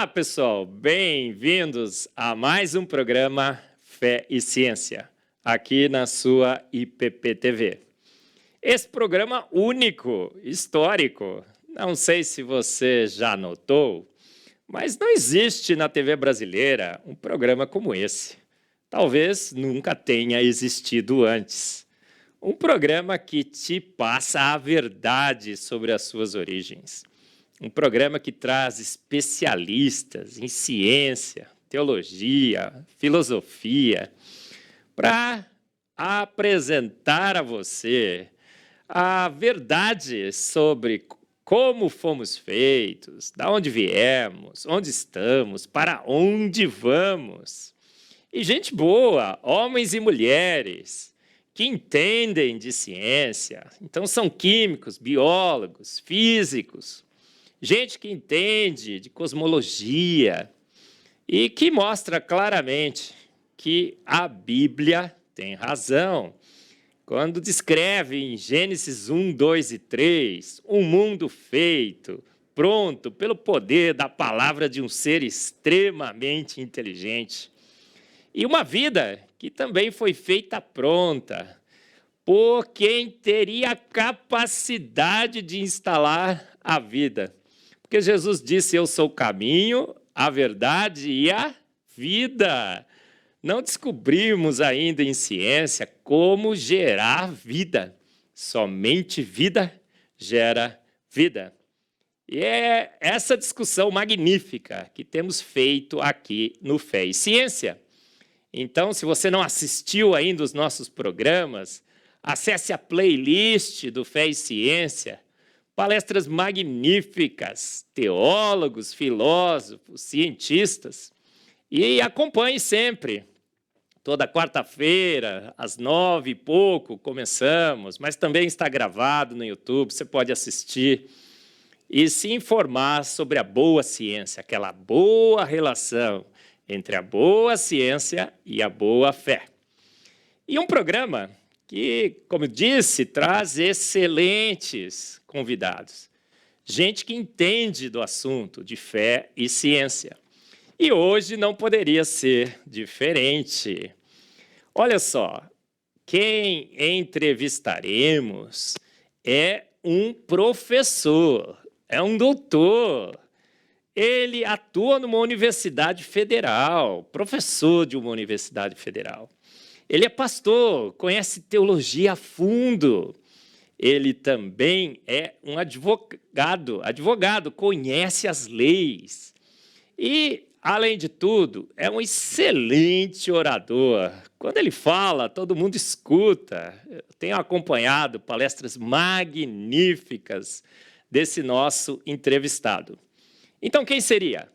Olá, pessoal, bem-vindos a mais um programa Fé e Ciência, aqui na sua IPP TV. Esse programa único, histórico, não sei se você já notou, mas não existe na TV brasileira um programa como esse. Talvez nunca tenha existido antes. Um programa que te passa a verdade sobre as suas origens. Um programa que traz especialistas em ciência, teologia, filosofia, para apresentar a você a verdade sobre como fomos feitos, de onde viemos, onde estamos, para onde vamos. E gente boa, homens e mulheres, que entendem de ciência. Então, são químicos, biólogos, físicos, gente que entende de cosmologia e que mostra claramente que a Bíblia tem razão quando descreve em Gênesis 1, 2 e 3 um mundo feito, pronto pelo poder da palavra de um ser extremamente inteligente. E uma vida que também foi feita pronta por quem teria a capacidade de instalar a vida. Porque Jesus disse, eu sou o caminho, a verdade e a vida. Não descobrimos ainda em ciência como gerar vida. Somente vida gera vida. E é essa discussão magnífica que temos feito aqui no Fé e Ciência. Então, se você não assistiu ainda os nossos programas, acesse a playlist do Fé e Ciência, palestras magníficas, teólogos, filósofos, cientistas, e acompanhe sempre. Toda quarta-feira, às 9 e pouco, começamos, mas também está gravado no YouTube, você pode assistir e se informar sobre a boa ciência, aquela boa relação entre a boa ciência e a boa fé. E um programa que, como eu disse, traz excelentes convidados. Gente que entende do assunto de fé e ciência. E hoje não poderia ser diferente. Olha só, quem entrevistaremos é um professor, é um doutor. Ele atua numa universidade federal, professor de uma universidade federal. Ele é pastor, conhece teologia a fundo. Ele também é um advogado, conhece as leis. E, além de tudo, é um excelente orador. Quando ele fala, todo mundo escuta. Eu tenho acompanhado palestras magníficas desse nosso entrevistado. Então, quem seria?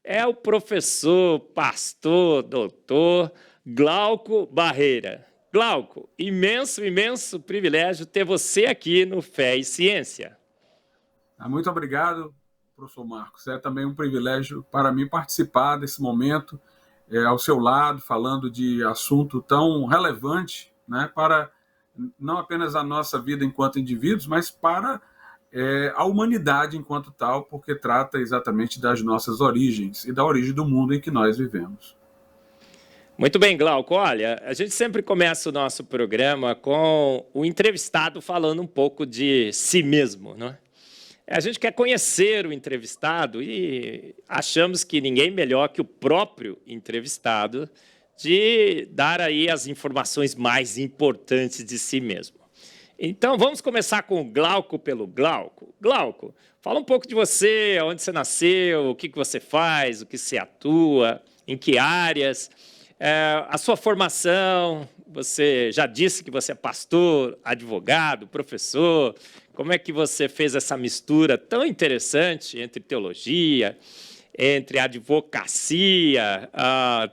É o professor, pastor, doutor Glauco Barreira. Glauco, imenso privilégio ter você aqui no Fé e Ciência. Muito obrigado, professor Marcos. É também um privilégio para mim participar desse momento ao seu lado, falando de assunto tão relevante, né, para não apenas a nossa vida enquanto indivíduos, mas para a humanidade enquanto tal, porque trata exatamente das nossas origens e da origem do mundo em que nós vivemos. Muito bem, Glauco. Olha, a gente sempre começa o nosso programa com o entrevistado falando um pouco de si mesmo, não é? A gente quer conhecer o entrevistado e achamos que ninguém melhor que o próprio entrevistado de dar aí as informações mais importantes de si mesmo. Então, vamos começar com o Glauco pelo Glauco. Glauco, fala um pouco de você, onde você nasceu, o que você faz, o que você atua, em que áreas, a sua formação. Você já disse que você é pastor, advogado, professor. Como é que você fez essa mistura tão interessante entre teologia, entre advocacia,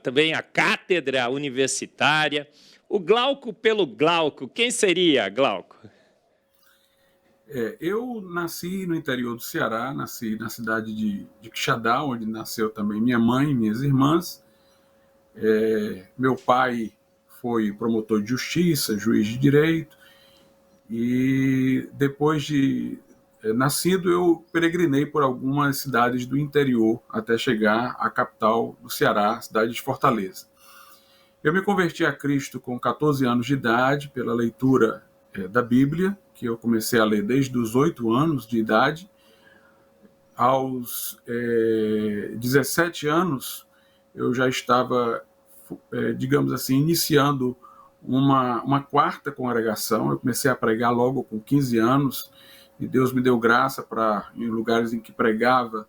também a cátedra universitária? O Glauco pelo Glauco, quem seria Glauco? Eu nasci no interior do Ceará, nasci na cidade de Quixadá, onde nasceu também minha mãe e minhas irmãs. Meu pai foi promotor de justiça, juiz de direito, e depois de nascido, eu peregrinei por algumas cidades do interior até chegar à capital do Ceará, cidade de Fortaleza. Eu me converti a Cristo com 14 anos de idade pela leitura da Bíblia, que eu comecei a ler desde os 8 anos de idade. Aos 17 anos, eu já estava, digamos assim, iniciando uma quarta congregação. Eu comecei a pregar logo com 15 anos, e Deus me deu graça para, em lugares em que pregava,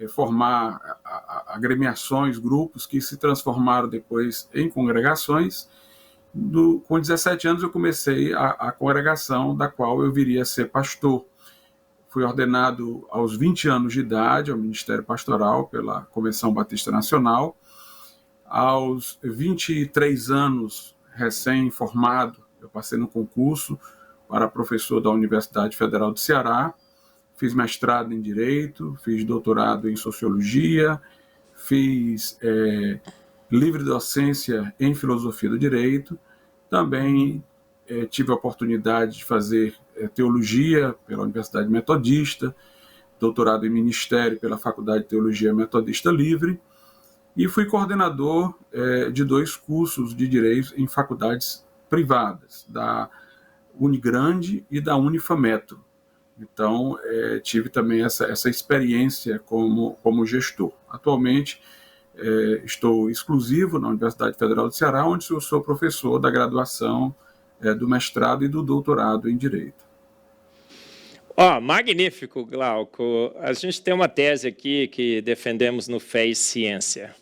formar agremiações, grupos que se transformaram depois em congregações. Com 17 anos eu comecei a congregação da qual eu viria a ser pastor. Fui ordenado aos 20 anos de idade ao Ministério Pastoral pela Convenção Batista Nacional. Aos 23 anos, recém-formado, eu passei no concurso para professor da Universidade Federal do Ceará. Fiz mestrado em Direito, fiz doutorado em Sociologia, fiz livre docência em Filosofia do Direito. Também tive a oportunidade de fazer Teologia pela Universidade Metodista, doutorado em Ministério pela Faculdade de Teologia Metodista Livre, e fui coordenador de 2 cursos de Direito em faculdades privadas, da Unigrande e da Unifametro. Então, tive também essa experiência como gestor. Atualmente, estou exclusivo na Universidade Federal do Ceará, onde eu sou professor da graduação, do mestrado e do doutorado em Direito. Magnífico, Glauco. A gente tem uma tese aqui que defendemos no Fé e Ciência.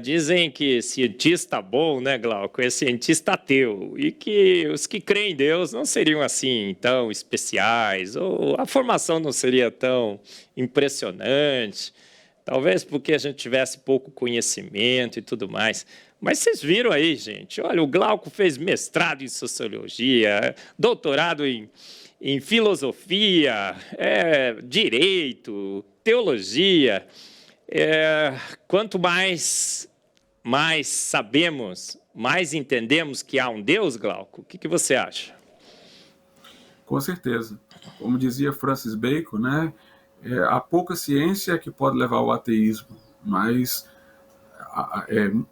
Dizem que cientista bom, né, Glauco, é cientista ateu, e que os que creem em Deus não seriam assim tão especiais, ou a formação não seria tão impressionante, talvez porque a gente tivesse pouco conhecimento e tudo mais. Mas vocês viram aí, gente, olha, o Glauco fez mestrado em Sociologia, doutorado em Filosofia, Direito, Teologia. Quanto mais sabemos, mais entendemos que há um Deus, Glauco. O que você acha? Com certeza. Como dizia Francis Bacon, né, há pouca ciência que pode levar ao ateísmo, mas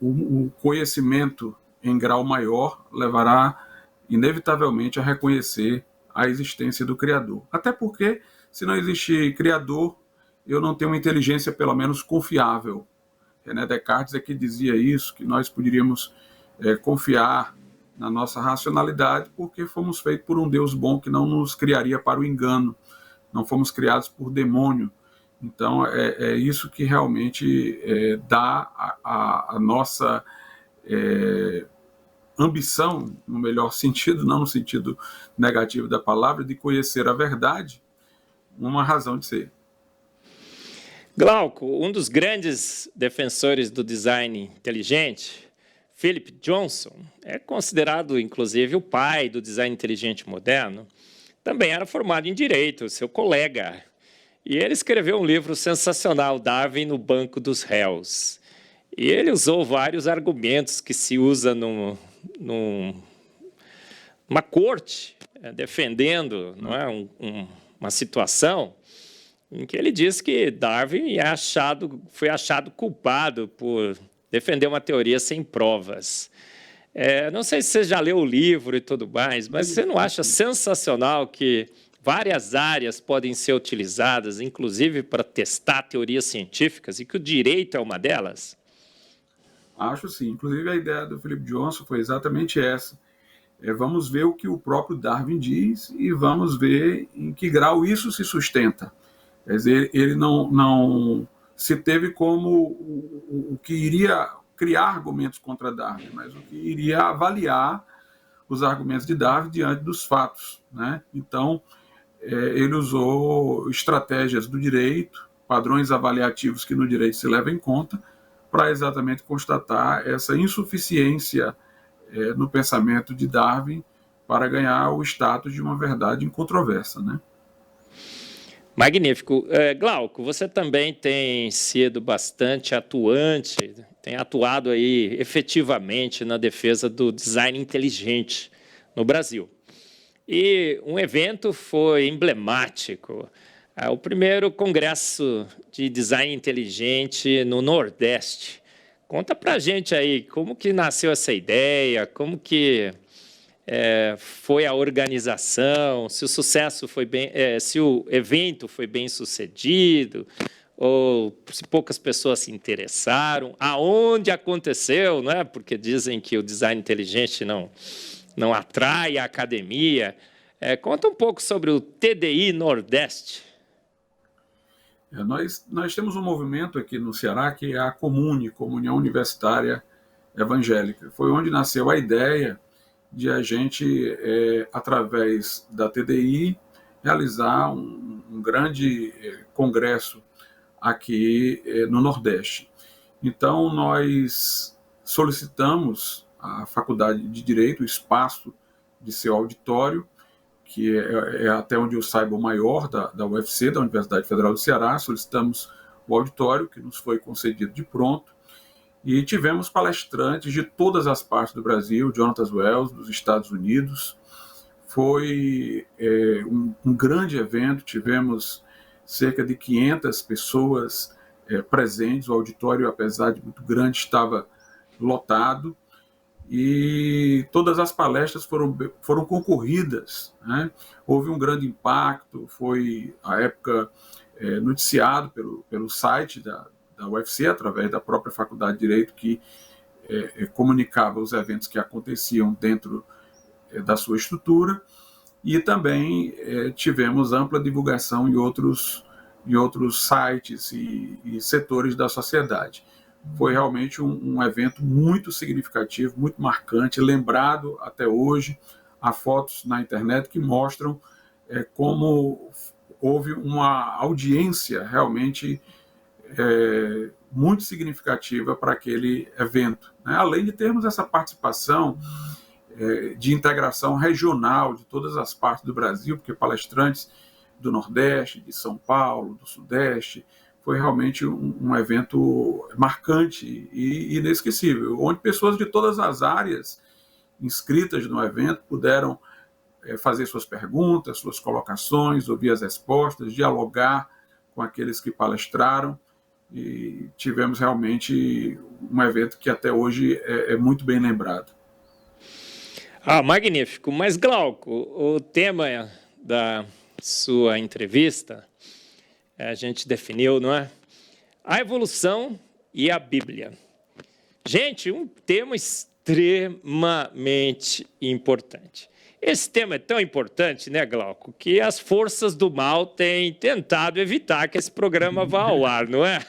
o conhecimento em grau maior levará inevitavelmente a reconhecer a existência do Criador. Até porque, se não existe Criador, eu não tenho uma inteligência, pelo menos, confiável. René Descartes é que dizia isso, que nós poderíamos confiar na nossa racionalidade, porque fomos feitos por um Deus bom que não nos criaria para o engano, não fomos criados por demônio. Então, é isso que realmente dá a nossa ambição, no melhor sentido, não no sentido negativo da palavra, de conhecer a verdade, uma razão de ser. Glauco, um dos grandes defensores do design inteligente, Philip Johnson, é considerado, inclusive, o pai do design inteligente moderno, também era formado em Direito, seu colega. E ele escreveu um livro sensacional, Darwin no Banco dos Réus. E ele usou vários argumentos que se usa numa corte, defendendo, não é, uma situação em que ele diz que Darwin foi achado culpado por defender uma teoria sem provas. Não sei se você já leu o livro e tudo mais, mas você não acha sensacional que várias áreas podem ser utilizadas, inclusive para testar teorias científicas, e que o direito é uma delas? Acho sim. Inclusive, a ideia do Philip Johnson foi exatamente essa. Vamos ver o que o próprio Darwin diz e vamos ver em que grau isso se sustenta. Quer dizer, ele não se teve como o que iria criar argumentos contra Darwin, mas o que iria avaliar os argumentos de Darwin diante dos fatos, né? Então, ele usou estratégias do direito, padrões avaliativos que no direito se levam em conta, para exatamente constatar essa insuficiência no pensamento de Darwin para ganhar o status de uma verdade incontroversa, né? Magnífico. Glauco, você também tem sido bastante atuante, tem atuado aí efetivamente na defesa do design inteligente no Brasil. E um evento foi emblemático, o primeiro congresso de design inteligente no Nordeste. Conta para a gente aí como que nasceu essa ideia, como que foi a organização, se o sucesso foi bem, se o evento foi bem sucedido, ou se poucas pessoas se interessaram, aonde aconteceu, não é? Porque dizem que o design inteligente não atrai a academia. Conta um pouco sobre o TDI Nordeste. Nós temos um movimento aqui no Ceará que é a Comune, Comunhão Universitária Evangélica. Foi onde nasceu a ideia de a gente, através da TDI, realizar um grande congresso aqui no Nordeste. Então, nós solicitamos à Faculdade de Direito o espaço de seu auditório, que é até onde eu saiba o maior da UFC, da Universidade Federal do Ceará. Solicitamos o auditório, que nos foi concedido de pronto, e tivemos palestrantes de todas as partes do Brasil, Jonathan Wells, dos Estados Unidos. Foi um grande evento, tivemos cerca de 500 pessoas presentes, o auditório, apesar de muito grande, estava lotado, e todas as palestras foram concorridas, né? Houve um grande impacto, foi, à época, noticiado pelo site da UFC, através da própria Faculdade de Direito, que comunicava os eventos que aconteciam dentro da sua estrutura, e também tivemos ampla divulgação em outros sites e setores da sociedade. Foi realmente um evento muito significativo, muito marcante, lembrado até hoje. Há fotos na internet que mostram como houve uma audiência realmente muito significativa para aquele evento, né? Além de termos essa participação de integração regional de todas as partes do Brasil, porque palestrantes do Nordeste, de São Paulo, do Sudeste. Foi realmente um evento marcante e inesquecível, onde pessoas de todas as áreas inscritas no evento puderam fazer suas perguntas, suas colocações, ouvir as respostas, dialogar com aqueles que palestraram, e tivemos realmente um evento que até hoje é muito bem lembrado. Magnífico. Mas, Glauco, o tema da sua entrevista, a gente definiu, não é? A evolução e a Bíblia. Gente, um tema extremamente importante. Esse tema é tão importante, né, Glauco, que as forças do mal têm tentado evitar que esse programa vá ao ar, não é?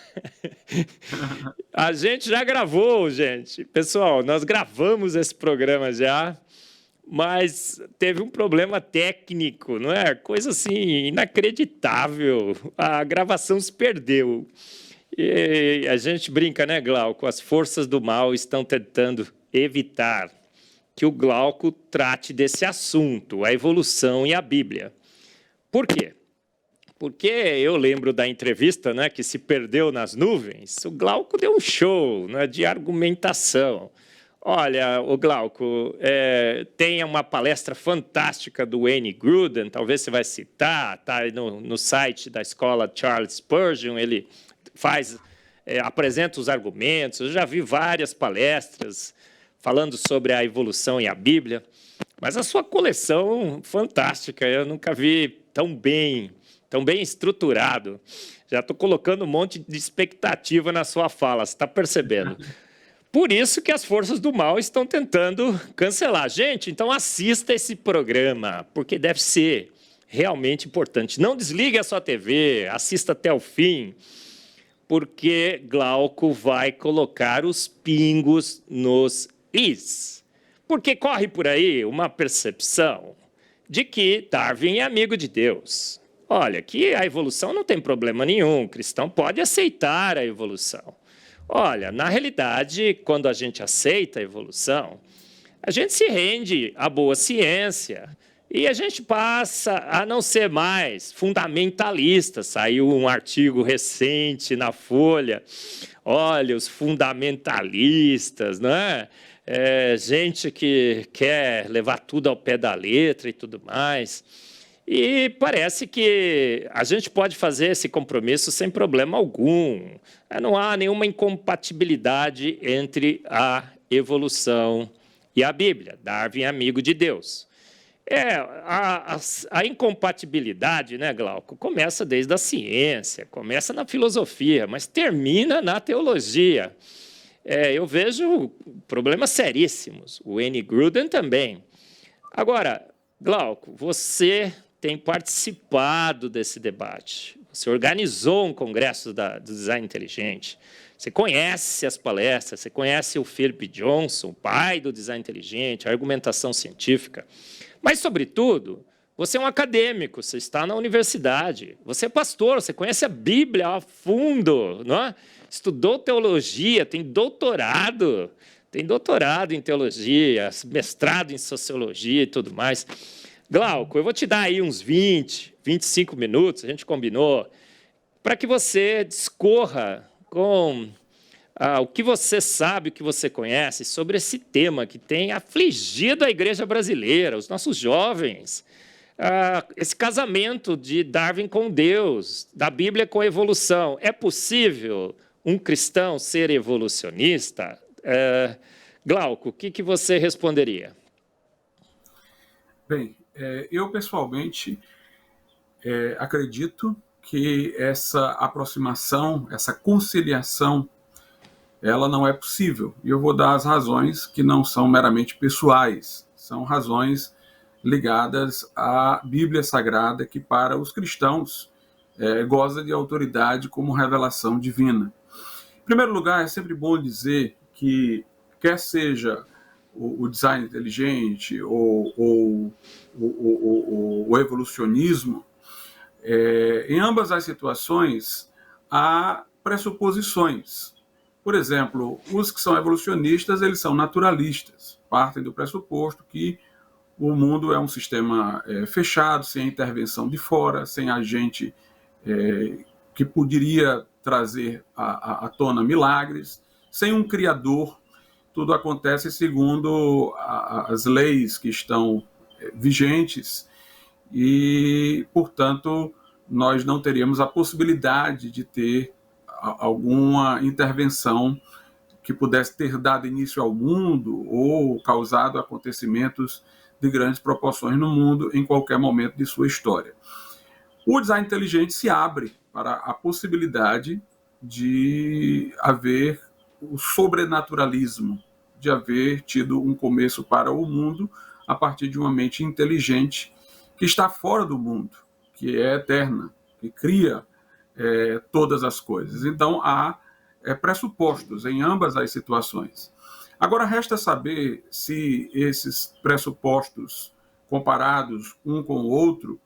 A gente já gravou, gente. Pessoal, nós gravamos esse programa já, mas teve um problema técnico, não é? Coisa assim, inacreditável. A gravação se perdeu. E a gente brinca, né, Glauco? As forças do mal estão tentando evitar que o Glauco trate desse assunto, a evolução e a Bíblia. Por quê? Porque eu lembro da entrevista, né, que se perdeu nas nuvens. O Glauco deu um show, né, de argumentação. Olha, o Glauco, tem uma palestra fantástica do Wayne Grudem, talvez você vai citar, está no site da escola Charles Spurgeon, ele apresenta os argumentos. Eu já vi várias palestras falando sobre a evolução e a Bíblia, mas a sua coleção fantástica, eu nunca vi tão bem estruturado. Já estou colocando um monte de expectativa na sua fala, você está percebendo? Por isso que as forças do mal estão tentando cancelar. Gente, então assista esse programa, porque deve ser realmente importante. Não desligue a sua TV, assista até o fim, porque Glauco vai colocar os pingos nos is. Porque corre por aí uma percepção de que Darwin é amigo de Deus. Olha, que a evolução não tem problema nenhum, o cristão pode aceitar a evolução. Olha, na realidade, quando a gente aceita a evolução, a gente se rende à boa ciência e a gente passa a não ser mais fundamentalista. Saiu um artigo recente na Folha. Olha, os fundamentalistas, não é? gente que quer levar tudo ao pé da letra e tudo mais. E parece que a gente pode fazer esse compromisso sem problema algum. Não há nenhuma incompatibilidade entre a evolução e a Bíblia. Darwin é amigo de Deus. A incompatibilidade, né, Glauco, começa desde a ciência, começa na filosofia, mas termina na teologia. Eu vejo problemas seríssimos. O Wayne Grudem também. Agora, Glauco, você tem participado desse debate. Você organizou um congresso do design inteligente. Você conhece as palestras, você conhece o Philip Johnson, pai do design inteligente, a argumentação científica. Mas, sobretudo, você é um acadêmico, você está na universidade, você é pastor, você conhece a Bíblia a fundo, não é? Estudou teologia, tem doutorado em teologia, mestrado em sociologia e tudo mais. Glauco, eu vou te dar aí uns 20, 25 minutos, a gente combinou, para que você discorra com o que você sabe, o que você conhece sobre esse tema que tem afligido a igreja brasileira, os nossos jovens. Esse casamento de Darwin com Deus, da Bíblia com a evolução. É possível um cristão ser evolucionista? Glauco, o que você responderia? Bem, eu pessoalmente acredito que essa aproximação, essa conciliação, ela não é possível. E eu vou dar as razões que não são meramente pessoais, são razões ligadas à Bíblia Sagrada, que para os cristãos goza de autoridade como revelação divina. Em primeiro lugar, é sempre bom dizer que, quer seja o design inteligente ou o evolucionismo, em ambas as situações há pressuposições. Por exemplo, os que são evolucionistas, eles são naturalistas, partem do pressuposto que o mundo é um sistema fechado, sem intervenção de fora, sem agente que poderia trazer à tona milagres, sem um criador. Tudo acontece segundo as leis que estão vigentes e, portanto, nós não teríamos a possibilidade de ter alguma intervenção que pudesse ter dado início ao mundo ou causado acontecimentos de grandes proporções no mundo em qualquer momento de sua história. O design inteligente se abre para a possibilidade de haver o sobrenaturalismo, de haver tido um começo para o mundo a partir de uma mente inteligente que está fora do mundo, que é eterna, que cria todas as coisas. Então, há pressupostos em ambas as situações. Agora, resta saber se esses pressupostos comparados um com o outro,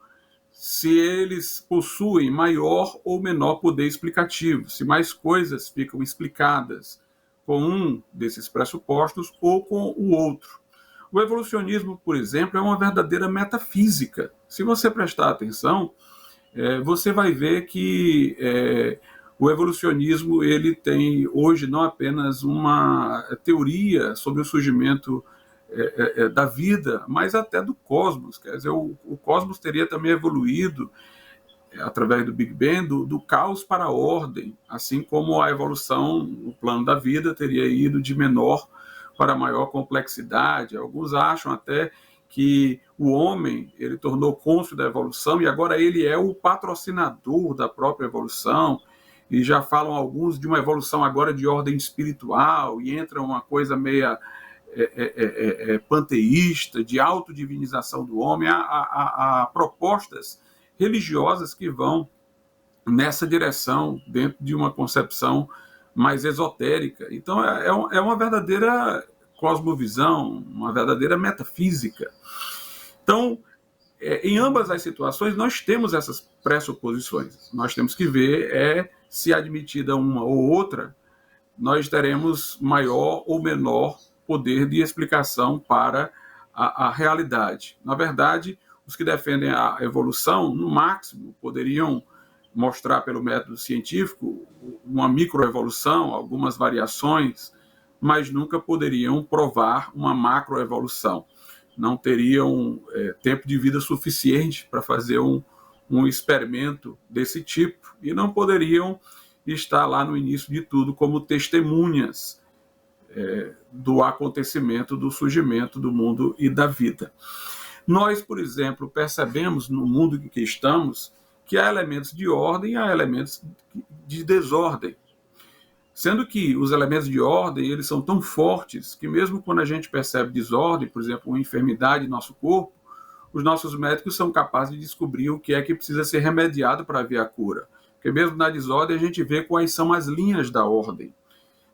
se eles possuem maior ou menor poder explicativo, se mais coisas ficam explicadas com um desses pressupostos ou com o outro. O evolucionismo, por exemplo, é uma verdadeira metafísica. Se você prestar atenção, você vai ver que o evolucionismo ele tem hoje não apenas uma teoria sobre o surgimento da vida, mas até do cosmos. Quer dizer, o cosmos teria também evoluído através do Big Bang, do caos para a ordem, assim como a evolução no plano da vida teria ido de menor para maior complexidade. Alguns acham até que o homem ele tornou cônscio da evolução e agora ele é o patrocinador da própria evolução, e já falam alguns de uma evolução agora de ordem espiritual, e entra uma coisa meia panteísta, de autodivinização do homem. Há propostas religiosas que vão nessa direção, dentro de uma concepção mais esotérica. Então, é uma verdadeira cosmovisão, uma verdadeira metafísica. Então, em ambas as situações, nós temos essas pressuposições. Nós temos que ver se admitida uma ou outra, nós teremos maior ou menor poder de explicação para a realidade. Na verdade, os que defendem a evolução, no máximo, poderiam mostrar pelo método científico uma microevolução, algumas variações mas nunca poderiam provar uma macroevolução. Não teriam tempo de vida suficiente para fazer um experimento desse tipo e não poderiam estar lá no início de tudo como testemunhas do acontecimento, do surgimento do mundo e da vida. Nós, por exemplo, percebemos no mundo em que estamos que há elementos de ordem e há elementos de desordem. Sendo que os elementos de ordem, eles são tão fortes que mesmo quando a gente percebe desordem, por exemplo, uma enfermidade em nosso corpo, os nossos médicos são capazes de descobrir o que é que precisa ser remediado para haver a cura. Porque mesmo na desordem a gente vê quais são as linhas da ordem.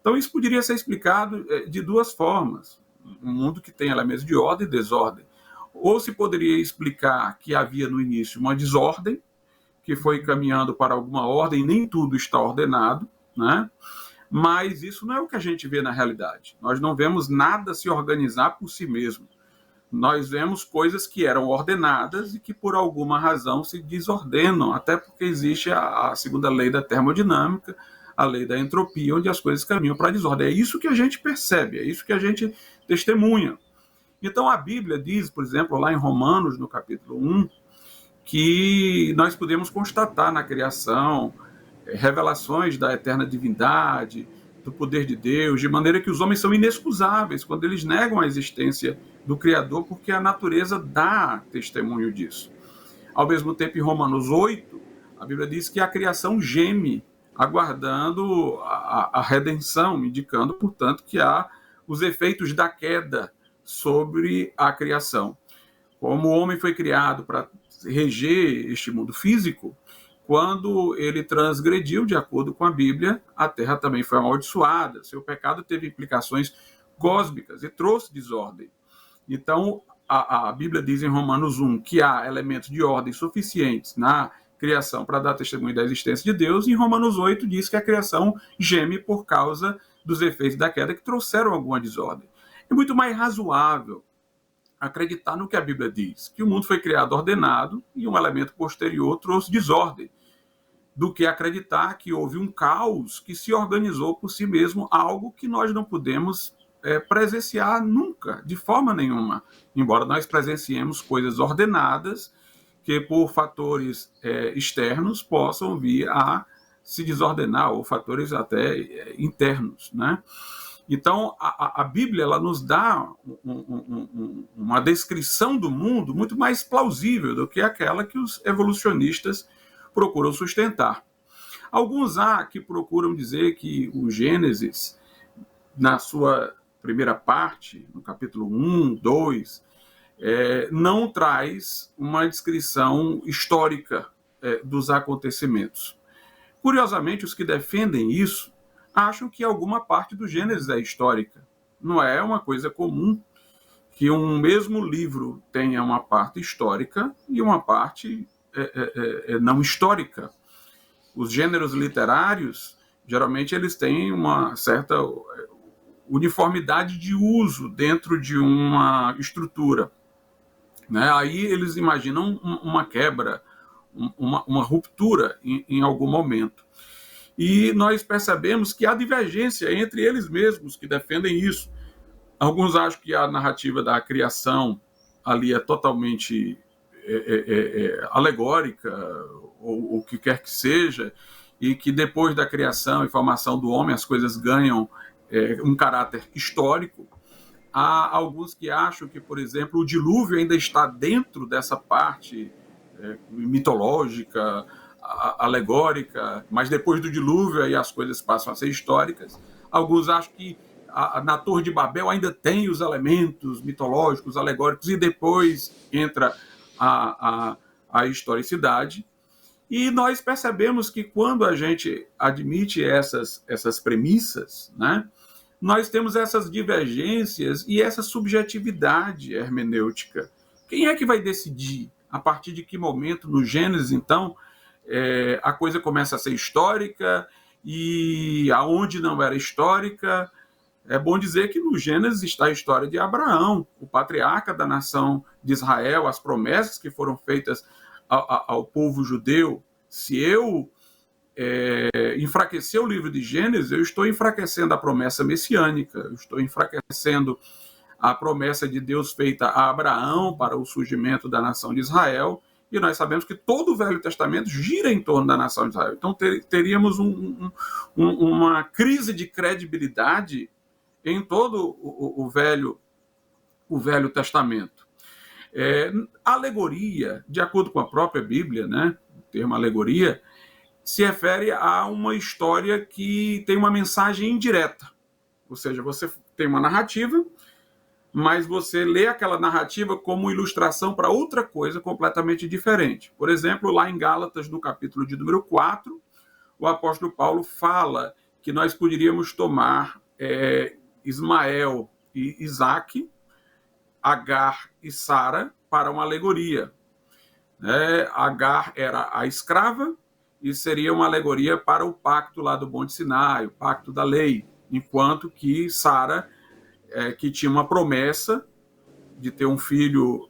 Então isso poderia ser explicado de duas formas. Um mundo que tem elementos de ordem e desordem. Ou se poderia explicar que havia no início uma desordem, que foi caminhando para alguma ordem, nem tudo está ordenado, né? Mas isso não é o que a gente vê na realidade. Nós não vemos nada se organizar por si mesmo. Nós vemos coisas que eram ordenadas e que por alguma razão se desordenam, até porque existe a segunda lei da termodinâmica, a lei da entropia, onde as coisas caminham para a desordem. É isso que a gente percebe, é isso que a gente testemunha. Então a Bíblia diz, por exemplo, lá em Romanos, no capítulo 1, que nós podemos constatar na criação revelações da eterna divindade, do poder de Deus, de maneira que os homens são inexcusáveis quando eles negam a existência do Criador, porque a natureza dá testemunho disso. Ao mesmo tempo, em Romanos 8, a Bíblia diz que a criação geme, aguardando a redenção, indicando, portanto, que há os efeitos da queda sobre a criação. Como o homem foi criado para reger este mundo físico, quando ele transgrediu, de acordo com a Bíblia, a terra também foi amaldiçoada. Seu pecado teve implicações cósmicas e trouxe desordem. Então, a Bíblia diz em Romanos 1 que há elementos de ordem suficientes na criação para dar testemunho da existência de Deus, e em Romanos 8 diz que a criação geme por causa dos efeitos da queda que trouxeram alguma desordem. É muito mais razoável acreditar no que a Bíblia diz, que o mundo foi criado ordenado e um elemento posterior trouxe desordem, do que acreditar que houve um caos que se organizou por si mesmo, algo que nós não podemos presenciar nunca, de forma nenhuma, embora nós presenciemos coisas ordenadas que por fatores externos possam vir a se desordenar, ou fatores até internos, né? Então, a Bíblia ela nos dá uma descrição do mundo muito mais plausível do que aquela que os evolucionistas procuram sustentar. Alguns há que procuram dizer que o Gênesis, na sua primeira parte, no capítulo 1, 2, não traz uma descrição histórica dos acontecimentos. Curiosamente, os que defendem isso acham que alguma parte do Gênesis é histórica. Não é uma coisa comum que um mesmo livro tenha uma parte histórica e uma parte não histórica. Os gêneros literários, geralmente, eles têm uma certa uniformidade de uso dentro de uma estrutura, né? Aí eles imaginam uma quebra, uma ruptura em algum momento. E nós percebemos que há divergência entre eles mesmos que defendem isso. Alguns acham que a narrativa da criação ali é totalmente alegórica, ou o que quer que seja, e que depois da criação e formação do homem as coisas ganham um caráter histórico. Há alguns que acham que, por exemplo, o dilúvio ainda está dentro dessa parte mitológica, alegórica, mas depois do dilúvio aí as coisas passam a ser históricas. Alguns acham que na Torre de Babel ainda tem os elementos mitológicos, alegóricos, e depois entra a historicidade. E nós percebemos que quando a gente admite essas premissas, né, nós temos essas divergências e essa subjetividade hermenêutica. Quem é que vai decidir a partir de que momento, no Gênesis, então, a coisa começa a ser histórica e aonde não era histórica? É bom dizer que no Gênesis está a história de Abraão, o patriarca da nação de Israel, as promessas que foram feitas ao povo judeu. Se eu enfraquecer o livro de Gênesis, eu estou enfraquecendo a promessa messiânica, eu estou enfraquecendo a promessa de Deus feita a Abraão para o surgimento da nação de Israel, e nós sabemos que todo o Velho Testamento gira em torno da nação de Israel. Então teríamos uma crise de credibilidade em todo o Velho Testamento. Alegoria, de acordo com a própria Bíblia, né, o termo alegoria, se refere a uma história que tem uma mensagem indireta. Ou seja, você tem uma narrativa, mas você lê aquela narrativa como ilustração para outra coisa completamente diferente. Por exemplo, lá em Gálatas, no capítulo de número 4, o apóstolo Paulo fala que nós poderíamos tomar Ismael e Isaque, Agar e Sara, para uma alegoria. Agar era a escrava e seria uma alegoria para o pacto lá do Monte Sinai, o pacto da lei, enquanto que Sara, que tinha uma promessa de ter um filho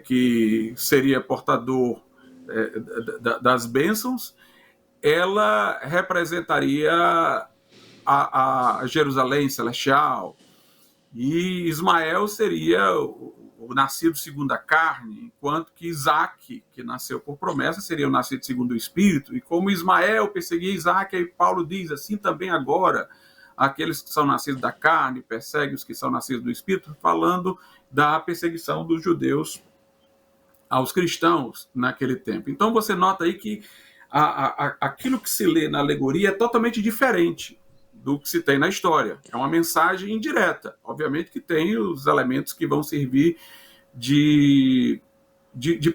que seria portador das bênçãos, ela representaria a Jerusalém celestial, e Ismael seria o nascido segundo a carne, enquanto que Isaque, que nasceu por promessa, seria o nascido segundo o Espírito. E como Ismael perseguia Isaque, aí Paulo diz, assim também agora, aqueles que são nascidos da carne perseguem os que são nascidos do Espírito, falando da perseguição dos judeus aos cristãos naquele tempo. Então você nota aí que aquilo que se lê na alegoria é totalmente diferente do que se tem na história. É uma mensagem indireta. Obviamente que tem os elementos que vão servir de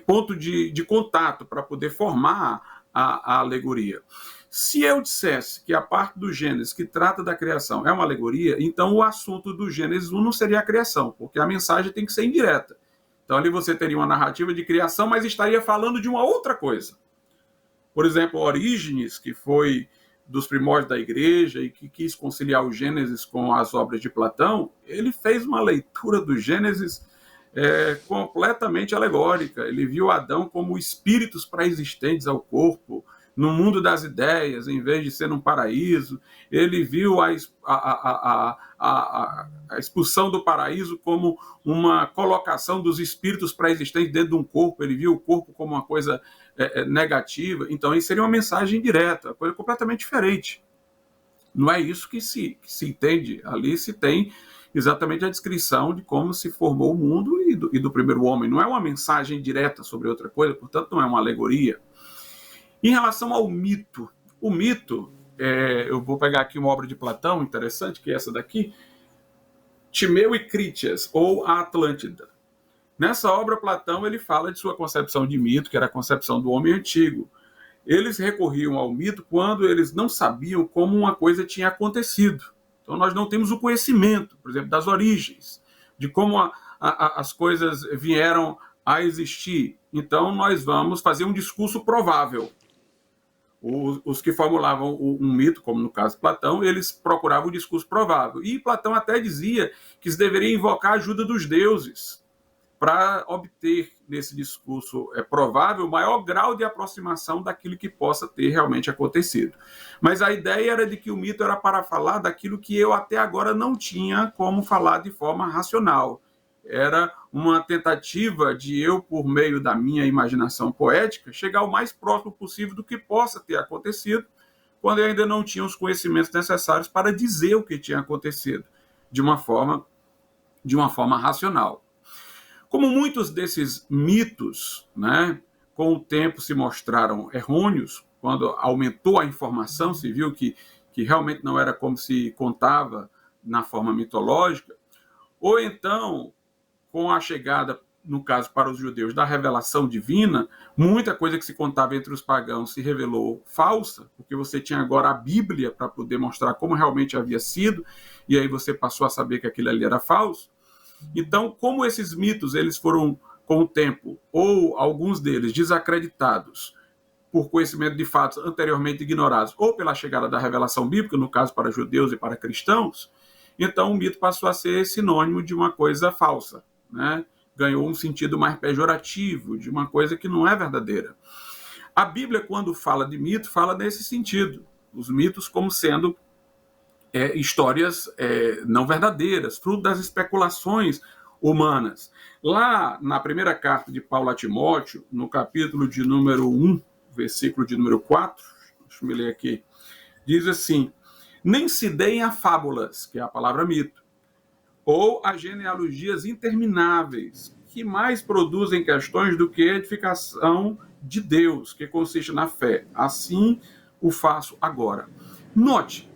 ponto de contato para poder formar a alegoria. Se eu dissesse que a parte do Gênesis que trata da criação é uma alegoria, então o assunto do Gênesis 1 não seria a criação, porque a mensagem tem que ser indireta. Então ali você teria uma narrativa de criação, mas estaria falando de uma outra coisa. Por exemplo, Orígenes, que foi dos primórdios da igreja e que quis conciliar o Gênesis com as obras de Platão, ele fez uma leitura do Gênesis completamente alegórica. Ele viu Adão como espíritos pré-existentes ao corpo, no mundo das ideias, em vez de ser num paraíso. Ele viu a expulsão do paraíso como uma colocação dos espíritos pré-existentes dentro de um corpo. Ele viu o corpo como uma coisa negativa. Então, isso seria uma mensagem direta, uma coisa completamente diferente. Não é isso que se entende. Ali se tem exatamente a descrição de como se formou o mundo e do primeiro homem. Não é uma mensagem direta sobre outra coisa, portanto, não é uma alegoria. Em relação ao mito, o mito, eu vou pegar aqui uma obra de Platão interessante, que é essa daqui, Timeu e Critias, ou a Atlântida. Nessa obra, Platão ele fala de sua concepção de mito, que era a concepção do homem antigo. Eles recorriam ao mito quando eles não sabiam como uma coisa tinha acontecido. Então, nós não temos o conhecimento, por exemplo, das origens, de como as coisas vieram a existir. Então, nós vamos fazer um discurso provável. Os que formulavam um mito, como no caso de Platão, eles procuravam o discurso provável. E Platão até dizia que se deveria invocar a ajuda dos deuses para obter, nesse discurso provável, o maior grau de aproximação daquilo que possa ter realmente acontecido. Mas a ideia era de que o mito era para falar daquilo que eu até agora não tinha como falar de forma racional. Era uma tentativa de eu, por meio da minha imaginação poética, chegar o mais próximo possível do que possa ter acontecido, quando eu ainda não tinha os conhecimentos necessários para dizer o que tinha acontecido de uma forma racional. Como muitos desses mitos, né, com o tempo se mostraram errôneos, quando aumentou a informação, se viu que realmente não era como se contava na forma mitológica, ou então, com a chegada, no caso para os judeus, da revelação divina, muita coisa que se contava entre os pagãos se revelou falsa, porque você tinha agora a Bíblia para poder mostrar como realmente havia sido, e aí você passou a saber que aquilo ali era falso. Então, como esses mitos eles foram, com o tempo, ou alguns deles desacreditados por conhecimento de fatos anteriormente ignorados, ou pela chegada da revelação bíblica, no caso para judeus e para cristãos, então o mito passou a ser sinônimo de uma coisa falsa, né? Ganhou um sentido mais pejorativo, de uma coisa que não é verdadeira. A Bíblia, quando fala de mito, fala nesse sentido. Os mitos como sendo histórias não verdadeiras, fruto das especulações humanas. Lá na primeira carta de Paulo a Timóteo, no capítulo de número 1, versículo de número 4, deixa eu me ler aqui, diz assim: nem se deem a fábulas, que é a palavra mito, ou a genealogias intermináveis, que mais produzem questões do que edificação de Deus, que consiste na fé. Assim o faço agora. Note,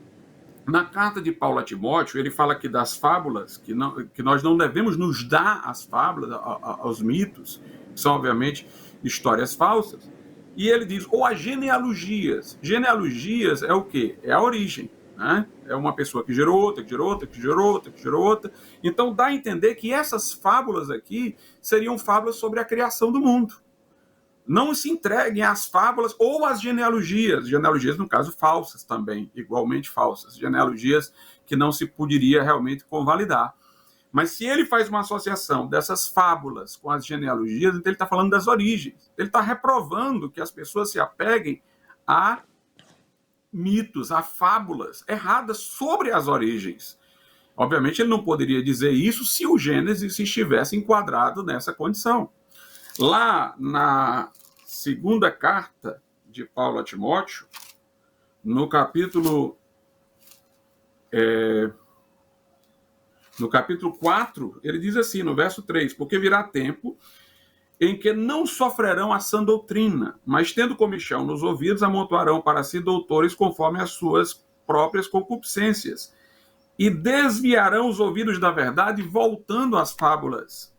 na carta de Paulo a Timóteo, ele fala aqui das fábulas, que nós não devemos nos dar as fábulas, aos mitos, que são, obviamente, histórias falsas. E ele diz, ou as genealogias. Genealogias é o quê? É a origem. Né? É uma pessoa que gerou outra, que gerou outra, que gerou outra, que gerou outra. Então dá a entender que essas fábulas aqui seriam fábulas sobre a criação do mundo. Não se entreguem às fábulas ou às genealogias. Genealogias, no caso, falsas também, igualmente falsas. Genealogias que não se poderia realmente convalidar. Mas se ele faz uma associação dessas fábulas com as genealogias, então ele está falando das origens. Ele está reprovando que as pessoas se apeguem a mitos, a fábulas erradas sobre as origens. Obviamente, ele não poderia dizer isso se o Gênesis estivesse enquadrado nessa condição. Lá na segunda carta de Paulo a Timóteo, no capítulo 4, ele diz assim, no verso 3, porque virá tempo em que não sofrerão a sã doutrina, mas tendo comichão nos ouvidos, amontoarão para si doutores conforme as suas próprias concupiscências, e desviarão os ouvidos da verdade, voltando às fábulas.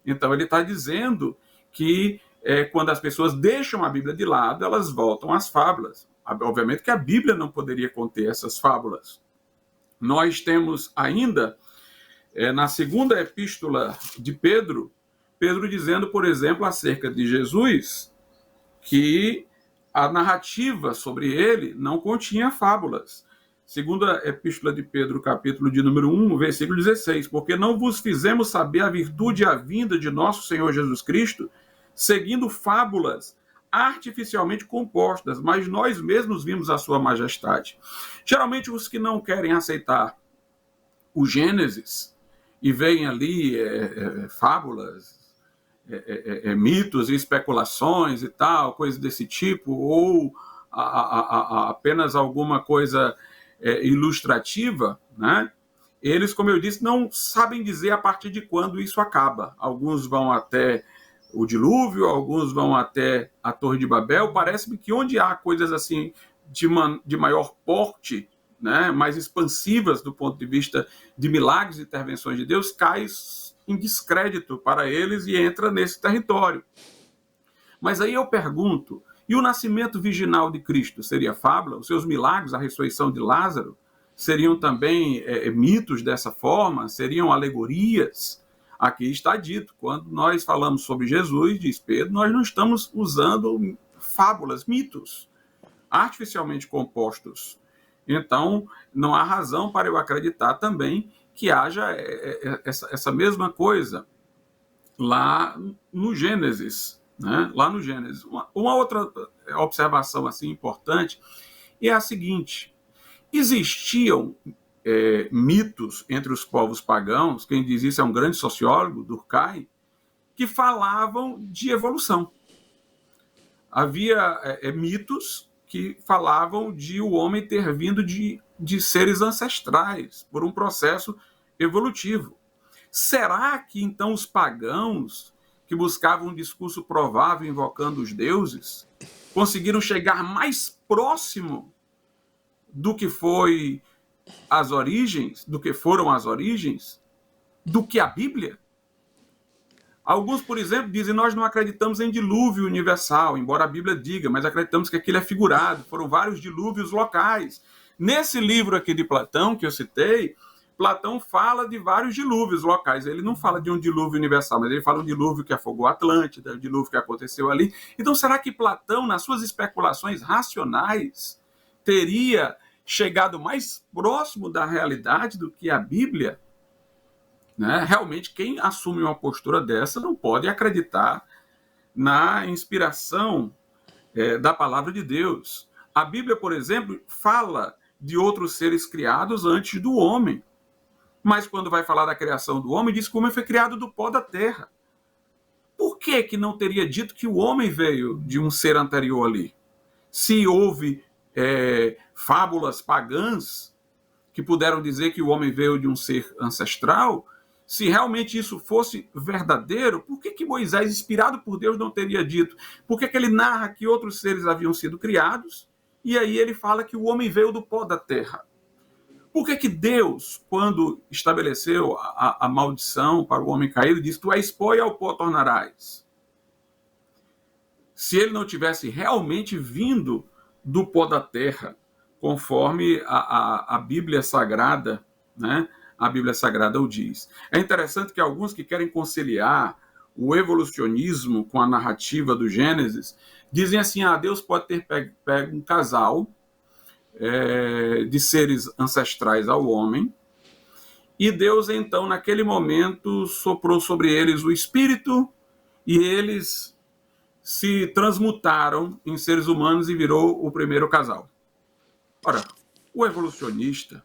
Então ele está dizendo que quando as pessoas deixam a Bíblia de lado, elas voltam às fábulas. Obviamente que a Bíblia não poderia conter essas fábulas. Nós temos ainda, na segunda epístola de Pedro dizendo, por exemplo, acerca de Jesus, que a narrativa sobre ele não continha fábulas. Segunda epístola de Pedro, capítulo de número 1, versículo 16, porque não vos fizemos saber a virtude e a vinda de nosso Senhor Jesus Cristo, seguindo fábulas artificialmente compostas, mas nós mesmos vimos a sua majestade. Geralmente os que não querem aceitar o Gênesis e veem ali fábulas, mitos e especulações e tal, coisas desse tipo, ou apenas alguma coisa ilustrativa, né? Eles, como eu disse, não sabem dizer a partir de quando isso acaba. Alguns vão até o dilúvio, alguns vão até a Torre de Babel. Parece-me que onde há coisas assim de maior porte, né, mais expansivas do ponto de vista de milagres e intervenções de Deus, cai em descrédito para eles e entra nesse território. Mas aí eu pergunto, e o nascimento virginal de Cristo seria fábula? Os seus milagres, a ressurreição de Lázaro, seriam também mitos dessa forma? Seriam alegorias? Aqui está dito, quando nós falamos sobre Jesus, diz Pedro, nós não estamos usando fábulas, mitos, artificialmente compostos. Então, não há razão para eu acreditar também que haja essa mesma coisa lá no Gênesis. Né? Lá no Gênesis. Uma outra observação assim, importante é a seguinte: existiam mitos entre os povos pagãos, quem diz isso é um grande sociólogo, Durkheim, que falavam de evolução. Havia mitos que falavam de o homem ter vindo de seres ancestrais, por um processo evolutivo. Será que, então, os pagãos, que buscavam um discurso provável invocando os deuses, conseguiram chegar mais próximo do que foi as origens, do que foram as origens, do que a Bíblia? Alguns, por exemplo, dizem, nós não acreditamos em dilúvio universal, embora a Bíblia diga, mas acreditamos que aquilo é figurado, foram vários dilúvios locais. Nesse livro aqui de Platão, que eu citei, Platão fala de vários dilúvios locais. Ele não fala de um dilúvio universal, mas ele fala um dilúvio que afogou a Atlântida, um dilúvio que aconteceu ali. Então, será que Platão, nas suas especulações racionais, teria chegado mais próximo da realidade do que a Bíblia? Né? Realmente, quem assume uma postura dessa não pode acreditar na inspiração da palavra de Deus. A Bíblia, por exemplo, fala de outros seres criados antes do homem. Mas quando vai falar da criação do homem, diz que o homem foi criado do pó da terra. Por que não teria dito que o homem veio de um ser anterior ali? Se houve fábulas pagãs que puderam dizer que o homem veio de um ser ancestral, se realmente isso fosse verdadeiro, por que Moisés, inspirado por Deus, não teria dito? Por que ele narra que outros seres haviam sido criados, e aí ele fala que o homem veio do pó da terra? Por que Deus, quando estabeleceu a maldição para o homem caído, disse: tu és pó e ao pó tornarás? Se ele não tivesse realmente vindo do pó da terra, conforme a Bíblia Sagrada, né? A Bíblia Sagrada o diz. É interessante que alguns que querem conciliar o evolucionismo com a narrativa do Gênesis dizem assim: Deus pode ter pego um casal de seres ancestrais ao homem, e Deus então naquele momento soprou sobre eles o Espírito, e eles se transmutaram em seres humanos e virou o primeiro casal. Ora, o evolucionista,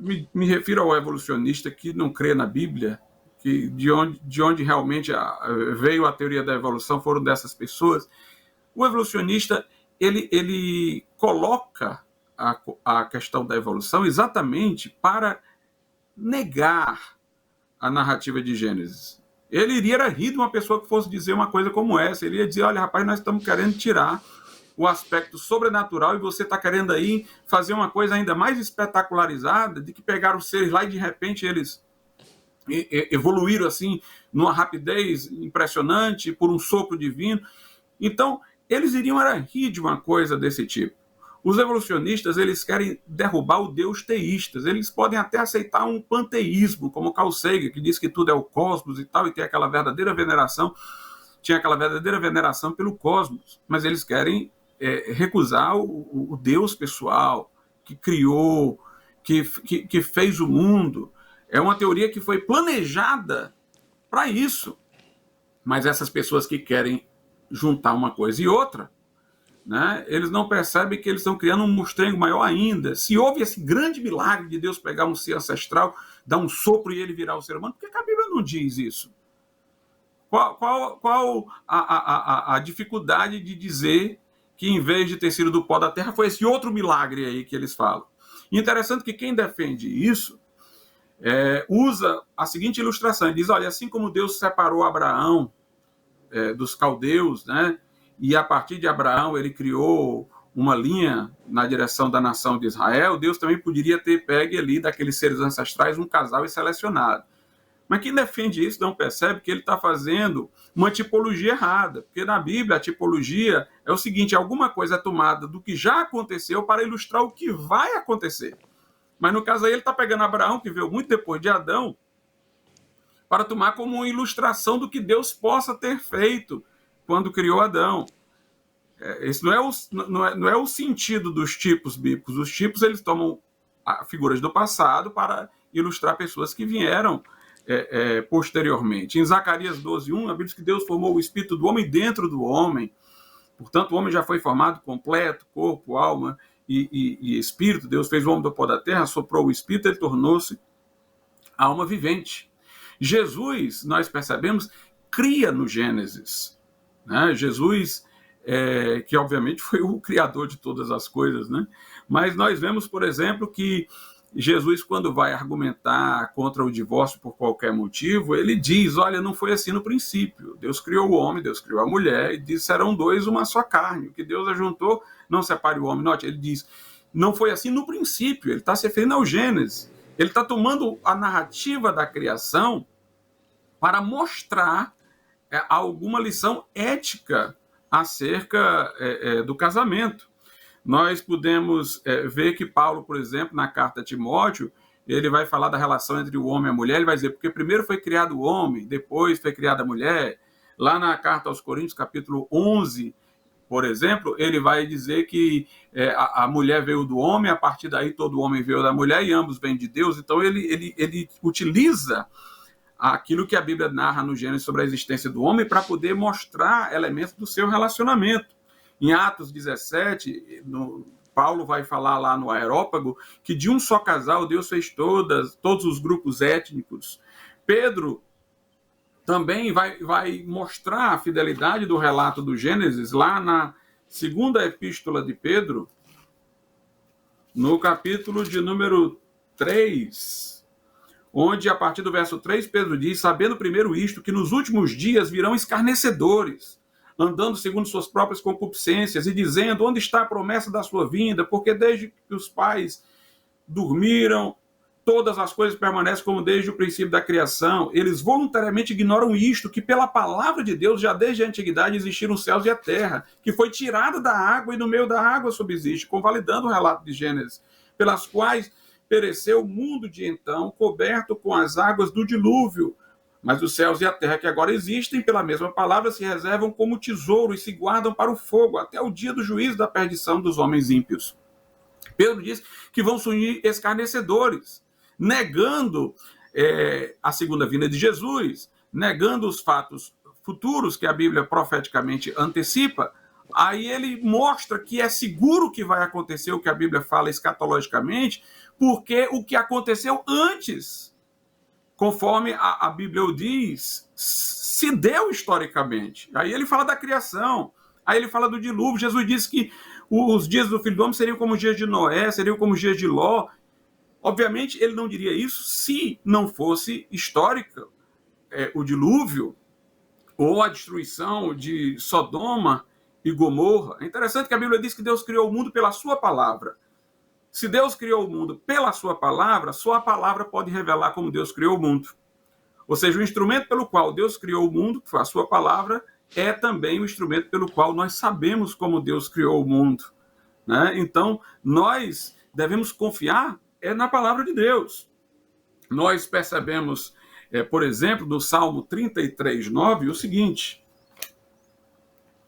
me refiro ao evolucionista que não crê na Bíblia, que de onde realmente veio a teoria da evolução, foram dessas pessoas. O evolucionista, ele coloca a questão da evolução exatamente para negar a narrativa de Gênesis. Ele iria rir de uma pessoa que fosse dizer uma coisa como essa. Ele ia dizer: olha, rapaz, nós estamos querendo tirar o aspecto sobrenatural e você está querendo aí fazer uma coisa ainda mais espetacularizada, de que pegaram os seres lá e de repente eles evoluíram assim numa rapidez impressionante por um sopro divino. Então, eles iriam rir de uma coisa desse tipo. Os evolucionistas, eles querem derrubar o Deus teísta. Eles podem até aceitar um panteísmo, como Carl Sagan, que diz que tudo é o cosmos e tal, e tem aquela verdadeira veneração, tinha aquela verdadeira veneração pelo cosmos. Mas eles querem recusar o Deus pessoal, que criou, que fez o mundo. É uma teoria que foi planejada para isso. Mas essas pessoas que querem juntar uma coisa e outra, né, eles não percebem que eles estão criando um mostrengo maior ainda. Se houve esse grande milagre de Deus pegar um ser ancestral, dar um sopro e ele virar o ser humano, por que a Bíblia não diz isso? Qual a dificuldade de dizer que, em vez de ter sido do pó da terra, foi esse outro milagre aí que eles falam? E interessante que quem defende isso usa a seguinte ilustração. Ele diz: olha, assim como Deus separou Abraão dos caldeus, né, e a partir de Abraão ele criou uma linha na direção da nação de Israel, Deus também poderia ter pego ali daqueles seres ancestrais um casal e selecionado. Mas quem defende isso não percebe que ele está fazendo uma tipologia errada, porque na Bíblia a tipologia é o seguinte: alguma coisa é tomada do que já aconteceu para ilustrar o que vai acontecer. Mas no caso aí ele está pegando Abraão, que veio muito depois de Adão, para tomar como uma ilustração do que Deus possa ter feito quando criou Adão. Esse não é o sentido dos tipos bíblicos. Os tipos, eles tomam figuras do passado para ilustrar pessoas que vieram posteriormente. Em Zacarias 12:1, a Bíblia diz que Deus formou o espírito do homem dentro do homem. Portanto, o homem já foi formado completo, corpo, alma e espírito. Deus fez o homem do pó da terra, soprou o espírito, ele tornou-se alma vivente. Jesus, nós percebemos, cria no Gênesis, né? Jesus, que obviamente foi o criador de todas as coisas, né? Mas nós vemos, por exemplo, que Jesus, quando vai argumentar contra o divórcio por qualquer motivo, ele diz: olha, não foi assim no princípio. Deus criou o homem, Deus criou a mulher, e diz: serão dois uma só carne. O que Deus ajuntou, não separe o homem. Note, ele diz: não foi assim no princípio. Ele está se referindo ao Gênesis. Ele está tomando a narrativa da criação para mostrar alguma lição ética acerca do casamento. Nós podemos ver que Paulo, por exemplo, na carta a Timóteo, ele vai falar da relação entre o homem e a mulher. Ele vai dizer: porque primeiro foi criado o homem, depois foi criada a mulher. Lá na carta aos Coríntios, capítulo 11, por exemplo, ele vai dizer que a mulher veio do homem, a partir daí todo homem veio da mulher e ambos vêm de Deus. Então ele utiliza aquilo que a Bíblia narra no Gênesis sobre a existência do homem para poder mostrar elementos do seu relacionamento. Em Atos 17, Paulo vai falar lá no Areópago que de um só casal Deus fez todos os grupos étnicos. Pedro também vai mostrar a fidelidade do relato do Gênesis lá na segunda epístola de Pedro, no capítulo de número 3, onde a partir do verso 3 Pedro diz: sabendo primeiro isto, que nos últimos dias virão escarnecedores, andando segundo suas próprias concupiscências, e dizendo: onde está a promessa da sua vinda? Porque desde que os pais dormiram, todas as coisas permanecem como desde o princípio da criação. Eles voluntariamente ignoram isto, que pela palavra de Deus, já desde a antiguidade existiram os céus e a terra, que foi tirada da água e no meio da água subsiste, convalidando o relato de Gênesis, pelas quais pereceu o mundo de então, coberto com as águas do dilúvio. Mas os céus e a terra que agora existem, pela mesma palavra, se reservam como tesouro e se guardam para o fogo, até o dia do juízo da perdição dos homens ímpios. Pedro diz que vão surgir escarnecedores, negando a segunda vinda de Jesus, negando os fatos futuros que a Bíblia profeticamente antecipa. Aí ele mostra que é seguro que vai acontecer o que a Bíblia fala escatologicamente, porque o que aconteceu antes, conforme a Bíblia o diz, se deu historicamente. Aí ele fala da criação, aí ele fala do dilúvio. Jesus disse que os dias do Filho do Homem seriam como os dias de Noé, seriam como os dias de Ló. Obviamente, ele não diria isso se não fosse histórica o dilúvio ou a destruição de Sodoma e Gomorra. É interessante que a Bíblia diz que Deus criou o mundo pela sua palavra. Se Deus criou o mundo pela sua palavra, só a palavra pode revelar como Deus criou o mundo. Ou seja, o instrumento pelo qual Deus criou o mundo, que foi a sua palavra, é também o instrumento pelo qual nós sabemos como Deus criou o mundo, né? Então, nós devemos confiar na palavra de Deus. Nós percebemos, por exemplo, no Salmo 33, 9, o seguinte.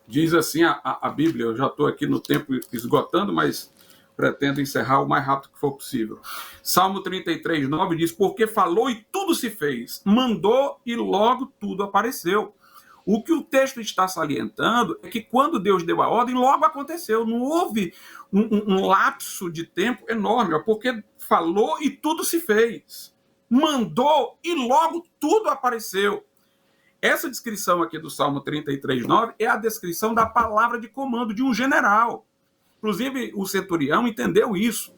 Diz assim a Bíblia, eu já estou aqui no tempo esgotando, mas pretendo encerrar o mais rápido que for possível. Salmo 33, 9 diz: porque falou e tudo se fez, mandou e logo tudo apareceu. O que o texto está salientando é que quando Deus deu a ordem, logo aconteceu. Não houve um lapso de tempo enorme, porque falou e tudo se fez. Mandou e logo tudo apareceu. Essa descrição aqui do Salmo 33, 9 é a descrição da palavra de comando de um general. Inclusive, o centurião entendeu isso.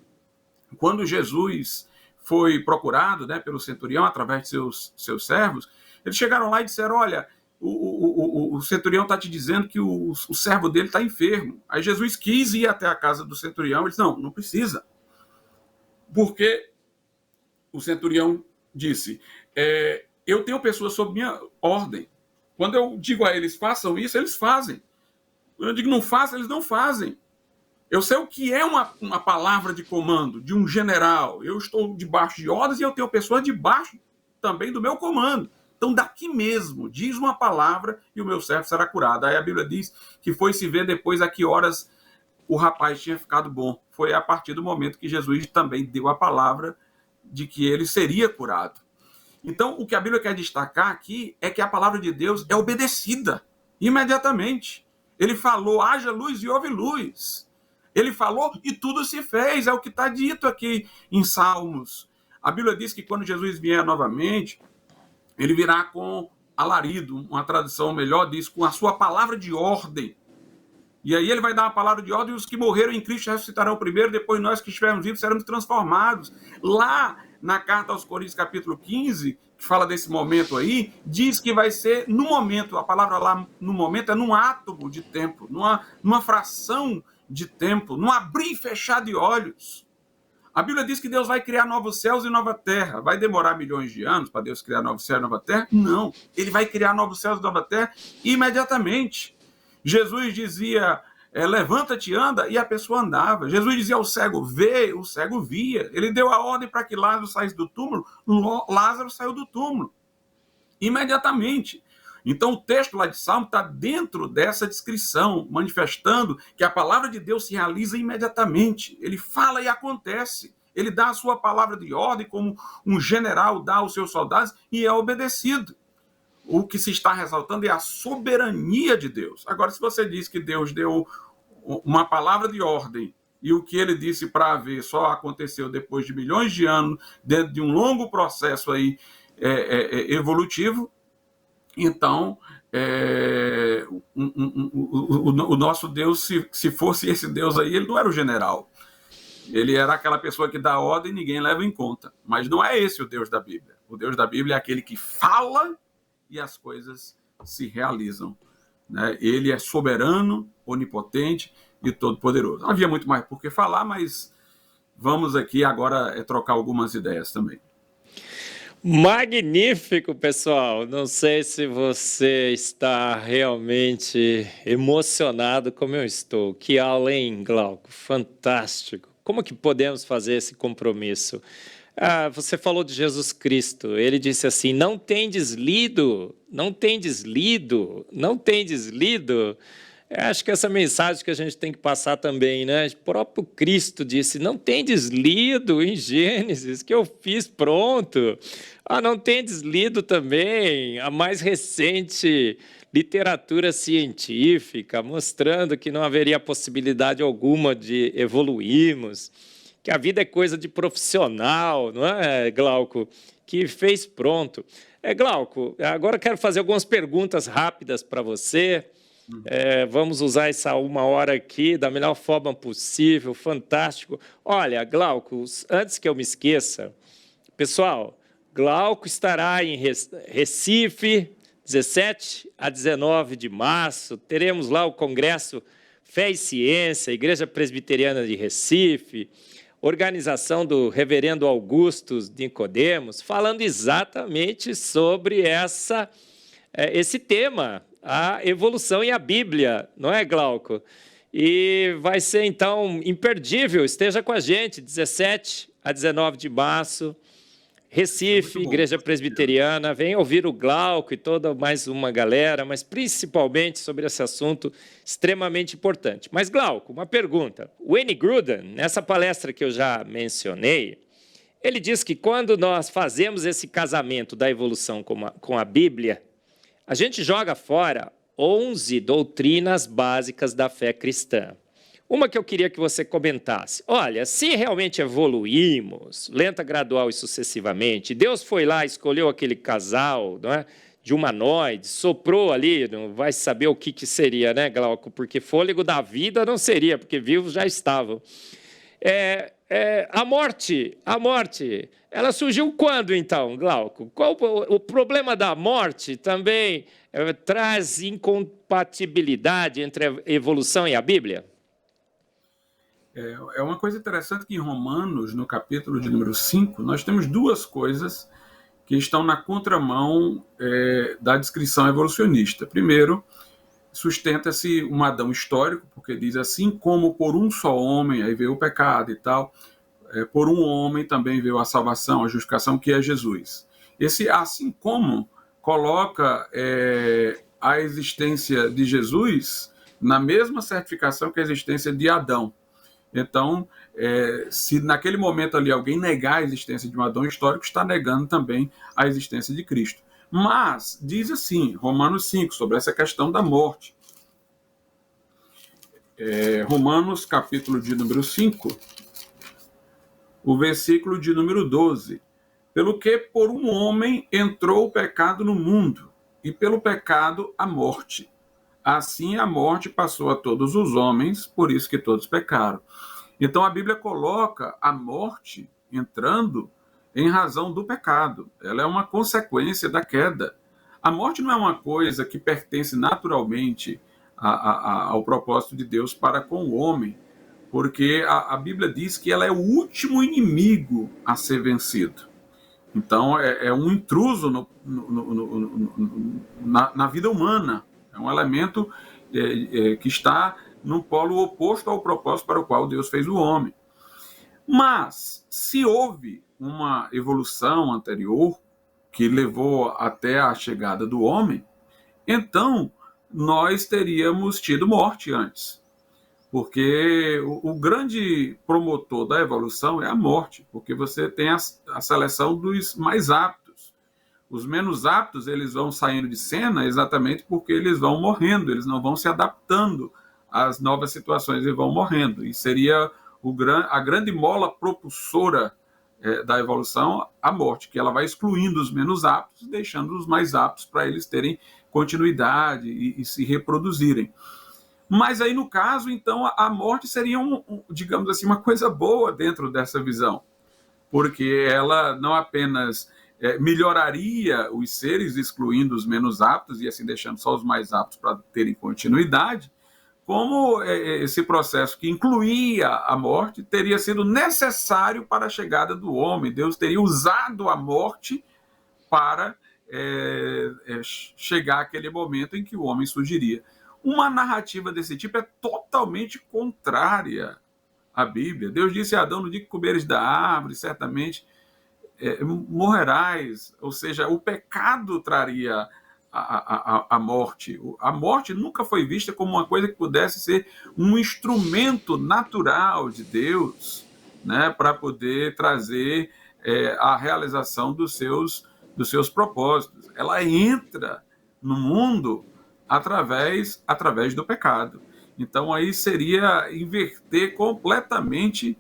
Quando Jesus foi procurado, né, pelo centurião, através de seus servos, eles chegaram lá e disseram: olha, o centurião está te dizendo que o servo dele está enfermo. Aí Jesus quis ir até a casa do centurião. Ele disse: não precisa. Porque o centurião disse: eu tenho pessoas sob minha ordem. Quando eu digo a eles façam isso, eles fazem. Quando eu digo não façam, eles não fazem. Eu sei o que é uma palavra de comando de um general. Eu estou debaixo de ordens e eu tenho pessoas debaixo também do meu comando. Então, daqui mesmo, diz uma palavra e o meu servo será curado. Aí a Bíblia diz que foi se ver depois a que horas o rapaz tinha ficado bom. Foi a partir do momento que Jesus também deu a palavra de que ele seria curado. Então, o que a Bíblia quer destacar aqui é que a palavra de Deus é obedecida imediatamente. Ele falou: haja luz e houve luz. Ele falou e tudo se fez. É o que está dito aqui em Salmos. A Bíblia diz que quando Jesus vier novamente, ele virá com alarido. Uma tradução melhor diz: com a sua palavra de ordem. E aí ele vai dar uma palavra de ordem e os que morreram em Cristo ressuscitarão primeiro, depois nós que estivermos vivos seremos transformados. Lá na carta aos Coríntios, capítulo 15, que fala desse momento aí, diz que vai ser no momento, a palavra lá no momento é num átomo de tempo, numa fração de tempo, num abrir e fechar de olhos. A Bíblia diz que Deus vai criar novos céus e nova terra. Vai demorar milhões de anos para Deus criar novos céus e nova terra? Não. Ele vai criar novos céus e nova terra imediatamente. Jesus dizia: levanta-te, anda, e a pessoa andava. Jesus dizia ao cego: vê, o cego via. Ele deu a ordem para que Lázaro saísse do túmulo. Lázaro saiu do túmulo imediatamente. Então o texto lá de Salmo está dentro dessa descrição, manifestando que a palavra de Deus se realiza imediatamente. Ele fala e acontece. Ele dá a sua palavra de ordem, como um general dá aos seus soldados, e é obedecido. O que se está ressaltando é a soberania de Deus. Agora, se você diz que Deus deu uma palavra de ordem, e o que ele disse para haver só aconteceu depois de milhões de anos, dentro de um longo processo aí, evolutivo, então o nosso Deus, se fosse esse Deus aí, ele não era o general. Ele era aquela pessoa que dá ordem e ninguém leva em conta. Mas não é esse o Deus da Bíblia. O Deus da Bíblia é aquele que fala e as coisas se realizam, né? Ele é soberano, onipotente e todo-poderoso. Não havia muito mais por que falar, mas vamos aqui agora trocar algumas ideias também. Magnífico, pessoal. Não sei se você está realmente emocionado como eu estou. Que aula, hein, Glauco? Fantástico. Como que podemos fazer esse compromisso? Você falou de Jesus Cristo. Ele disse assim: não tendes lido, não tendes lido, não tendes lido. Acho que essa mensagem que a gente tem que passar também, né? O próprio Cristo disse: não tendes lido em Gênesis, que eu fiz pronto. Não tendes lido também a mais recente literatura científica, mostrando que não haveria possibilidade alguma de evoluirmos, que a vida é coisa de profissional, não é, Glauco? Que fez pronto. Glauco, agora quero fazer algumas perguntas rápidas para você. Vamos usar essa 1 hora aqui da melhor forma possível, fantástico. Olha, Glauco, antes que eu me esqueça, pessoal, Glauco estará em Recife, 17 a 19 de março, teremos lá o Congresso Fé e Ciência, Igreja Presbiteriana de Recife, organização do Reverendo Augusto Nicodemos, falando exatamente sobre esse tema, a evolução e a Bíblia, não é, Glauco? E vai ser, então, imperdível. Esteja com a gente, 17 a 19 de março, Recife, Igreja Presbiteriana. Venha ouvir o Glauco e toda mais uma galera, mas principalmente sobre esse assunto extremamente importante. Mas, Glauco, uma pergunta. O Wayne Grudem, nessa palestra que eu já mencionei, ele diz que quando nós fazemos esse casamento da evolução com a Bíblia, a gente joga fora 11 doutrinas básicas da fé cristã. Uma que eu queria que você comentasse. Olha, se realmente evoluímos, lenta, gradual e sucessivamente, Deus foi lá, escolheu aquele casal, não é, de humanoides, soprou ali, não vai saber o que seria, né, Glauco? Porque fôlego da vida não seria, porque vivos já estavam. A morte, ela surgiu quando, então, Glauco? Qual o problema da morte também traz incompatibilidade entre a evolução e a Bíblia? É uma coisa interessante que em Romanos, no capítulo de número 5, nós temos duas coisas que estão na contramão da descrição evolucionista. Primeiro, sustenta-se um Adão histórico, porque diz assim como por um só homem, aí veio o pecado e tal, por um homem também veio a salvação, a justificação, que é Jesus. Esse assim como coloca a existência de Jesus na mesma certificação que a existência de Adão. Então, se naquele momento ali alguém negar a existência de um Adão histórico, está negando também a existência de Cristo. Mas, diz assim, Romanos 5, sobre essa questão da morte. Romanos, capítulo de número 5, o versículo de número 12. Pelo que por um homem entrou o pecado no mundo, e pelo pecado a morte. Assim a morte passou a todos os homens, por isso que todos pecaram. Então a Bíblia coloca a morte entrando em razão do pecado. Ela é uma consequência da queda. A morte não é uma coisa que pertence naturalmente ao propósito de Deus para com o homem, porque a Bíblia diz que ela é o último inimigo a ser vencido. Então é um intruso na vida humana. É um elemento que está no polo oposto ao propósito para o qual Deus fez o homem. Mas, se houve uma evolução anterior que levou até a chegada do homem, então nós teríamos tido morte antes. Porque o grande promotor da evolução é a morte, porque você tem a seleção dos mais aptos. Os menos aptos, eles vão saindo de cena exatamente porque eles vão morrendo, eles não vão se adaptando as novas situações e vão morrendo. E seria a grande mola propulsora da evolução, a morte, que ela vai excluindo os menos aptos, deixando os mais aptos para eles terem continuidade e se reproduzirem. Mas aí, no caso, então, a morte seria, digamos assim, uma coisa boa dentro dessa visão, porque ela não apenas melhoraria os seres, excluindo os menos aptos e assim deixando só os mais aptos para terem continuidade, como esse processo que incluía a morte teria sido necessário para a chegada do homem. Deus teria usado a morte para chegar àquele momento em que o homem surgiria. Uma narrativa desse tipo é totalmente contrária à Bíblia. Deus disse a Adão: no dia que comeres da árvore, certamente morrerás. Ou seja, o pecado traria a morte. A morte nunca foi vista como uma coisa que pudesse ser um instrumento natural de Deus, né, para poder trazer a realização dos seus propósitos. Ela entra no mundo através do pecado. Então, aí seria inverter completamente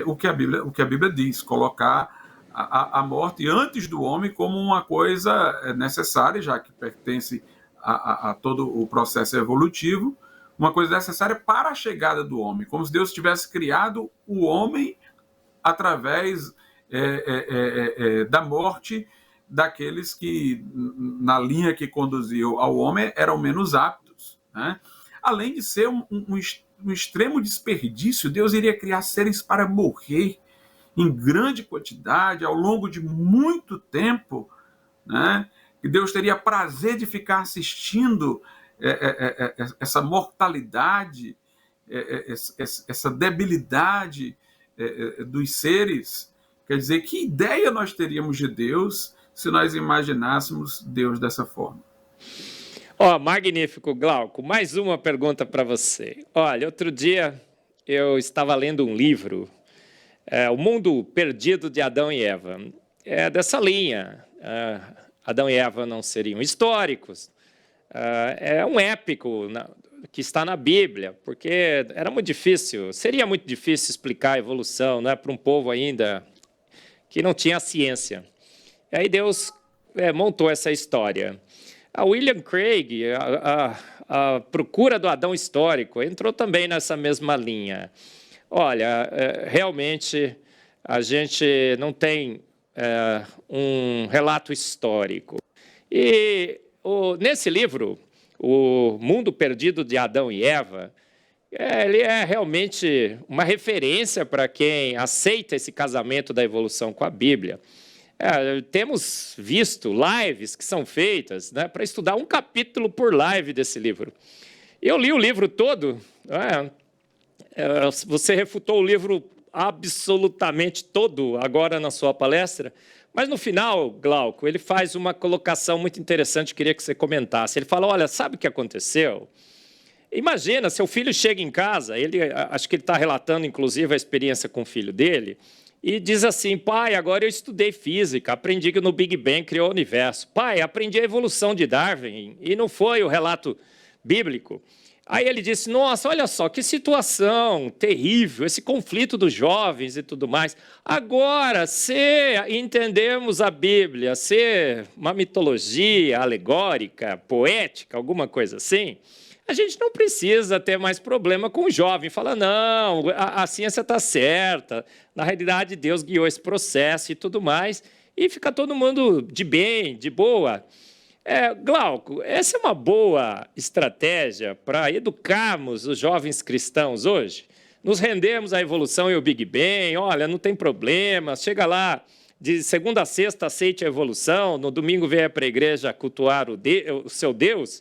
o que a Bíblia diz, colocar a morte antes do homem como uma coisa necessária, já que pertence a todo o processo evolutivo, uma coisa necessária para a chegada do homem, como se Deus tivesse criado o homem através da morte daqueles que, na linha que conduziu ao homem, eram menos aptos, né? Além de ser um extremo desperdício, Deus iria criar seres para morrer em grande quantidade, ao longo de muito tempo, né? E Deus teria prazer de ficar assistindo essa mortalidade, essa debilidade dos seres. Quer dizer, que ideia nós teríamos de Deus se nós imaginássemos Deus dessa forma? Magnífico, Glauco. Mais uma pergunta para você. Olha, outro dia eu estava lendo um livro, O Mundo Perdido de Adão e Eva. É dessa linha. Adão e Eva não seriam históricos. É um épico que está na Bíblia, porque era muito difícil, seria muito difícil explicar a evolução, né, para um povo ainda que não tinha ciência. E aí Deus montou essa história. A William Craig, a procura do Adão histórico, entrou também nessa mesma linha. Olha, realmente a gente não tem um relato histórico. E nesse livro, O Mundo Perdido de Adão e Eva, ele é realmente uma referência para quem aceita esse casamento da evolução com a Bíblia. Temos visto lives que são feitas, né, para estudar um capítulo por live desse livro. Eu li o livro todo. Você refutou o livro absolutamente todo agora na sua palestra, mas no final, Glauco, ele faz uma colocação muito interessante, queria que você comentasse. Ele fala: olha, sabe o que aconteceu? Imagina, seu filho chega em casa, acho que ele está relatando, inclusive, a experiência com o filho dele, e diz assim: pai, agora eu estudei física, aprendi que no Big Bang criou o universo. Pai, aprendi a evolução de Darwin, e não foi o relato bíblico. Aí ele disse: nossa, olha só, que situação terrível, esse conflito dos jovens e tudo mais. Agora, se entendermos a Bíblia ser uma mitologia alegórica, poética, alguma coisa assim, a gente não precisa ter mais problema com o jovem. Fala: não, a ciência está certa, na realidade Deus guiou esse processo e tudo mais, e fica todo mundo de bem, de boa. Glauco, essa é uma boa estratégia para educarmos os jovens cristãos hoje? Nos rendemos à evolução e ao Big Bang, olha, não tem problema, chega lá, de segunda a sexta aceite a evolução, no domingo venha para a igreja cultuar o seu Deus.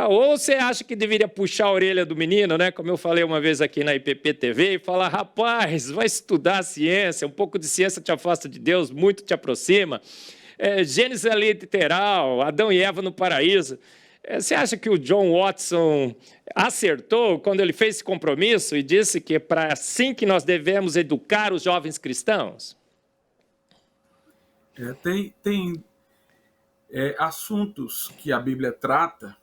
Ou você acha que deveria puxar a orelha do menino, né? Como eu falei uma vez aqui na IPP-TV, e falar: rapaz, vai estudar ciência, um pouco de ciência te afasta de Deus, muito te aproxima. Gênesis é literal, Adão e Eva no paraíso. Você acha que o John Watson acertou quando ele fez esse compromisso e disse que é para assim que nós devemos educar os jovens cristãos? Tem assuntos que a Bíblia trata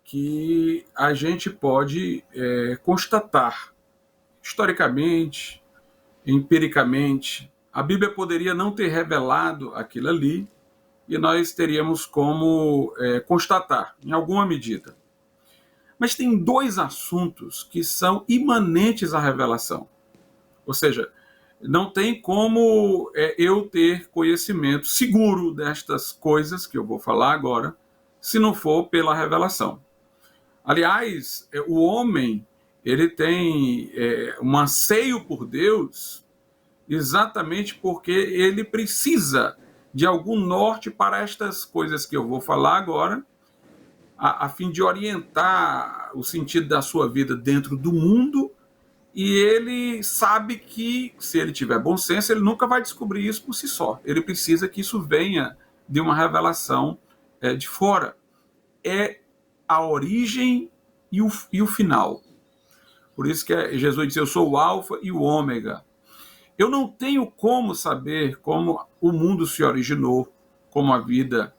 que a gente pode constatar historicamente, empiricamente. A Bíblia poderia não ter revelado aquilo ali e nós teríamos como constatar, em alguma medida. Mas tem dois assuntos que são imanentes à revelação. Ou seja, não tem como eu ter conhecimento seguro destas coisas que eu vou falar agora, se não for pela revelação. Aliás, o homem ele tem um anseio por Deus exatamente porque ele precisa de algum norte para estas coisas que eu vou falar agora, a fim de orientar o sentido da sua vida dentro do mundo. E ele sabe que, se ele tiver bom senso, ele nunca vai descobrir isso por si só. Ele precisa que isso venha de uma revelação de fora. É a origem e o final. Por isso que Jesus disse, eu sou o alfa e o ômega. Eu não tenho como saber como o mundo se originou, como a vida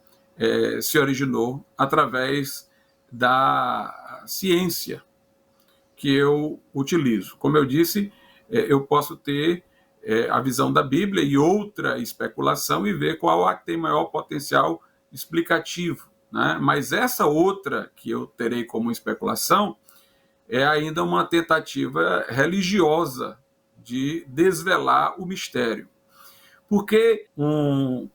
se originou, através da ciência que eu utilizo. Como eu disse, eu posso ter a visão da Bíblia e outra especulação e ver qual é que tem maior potencial explicativo, né? Mas essa outra que eu terei como especulação é ainda uma tentativa religiosa de desvelar o mistério. Porque um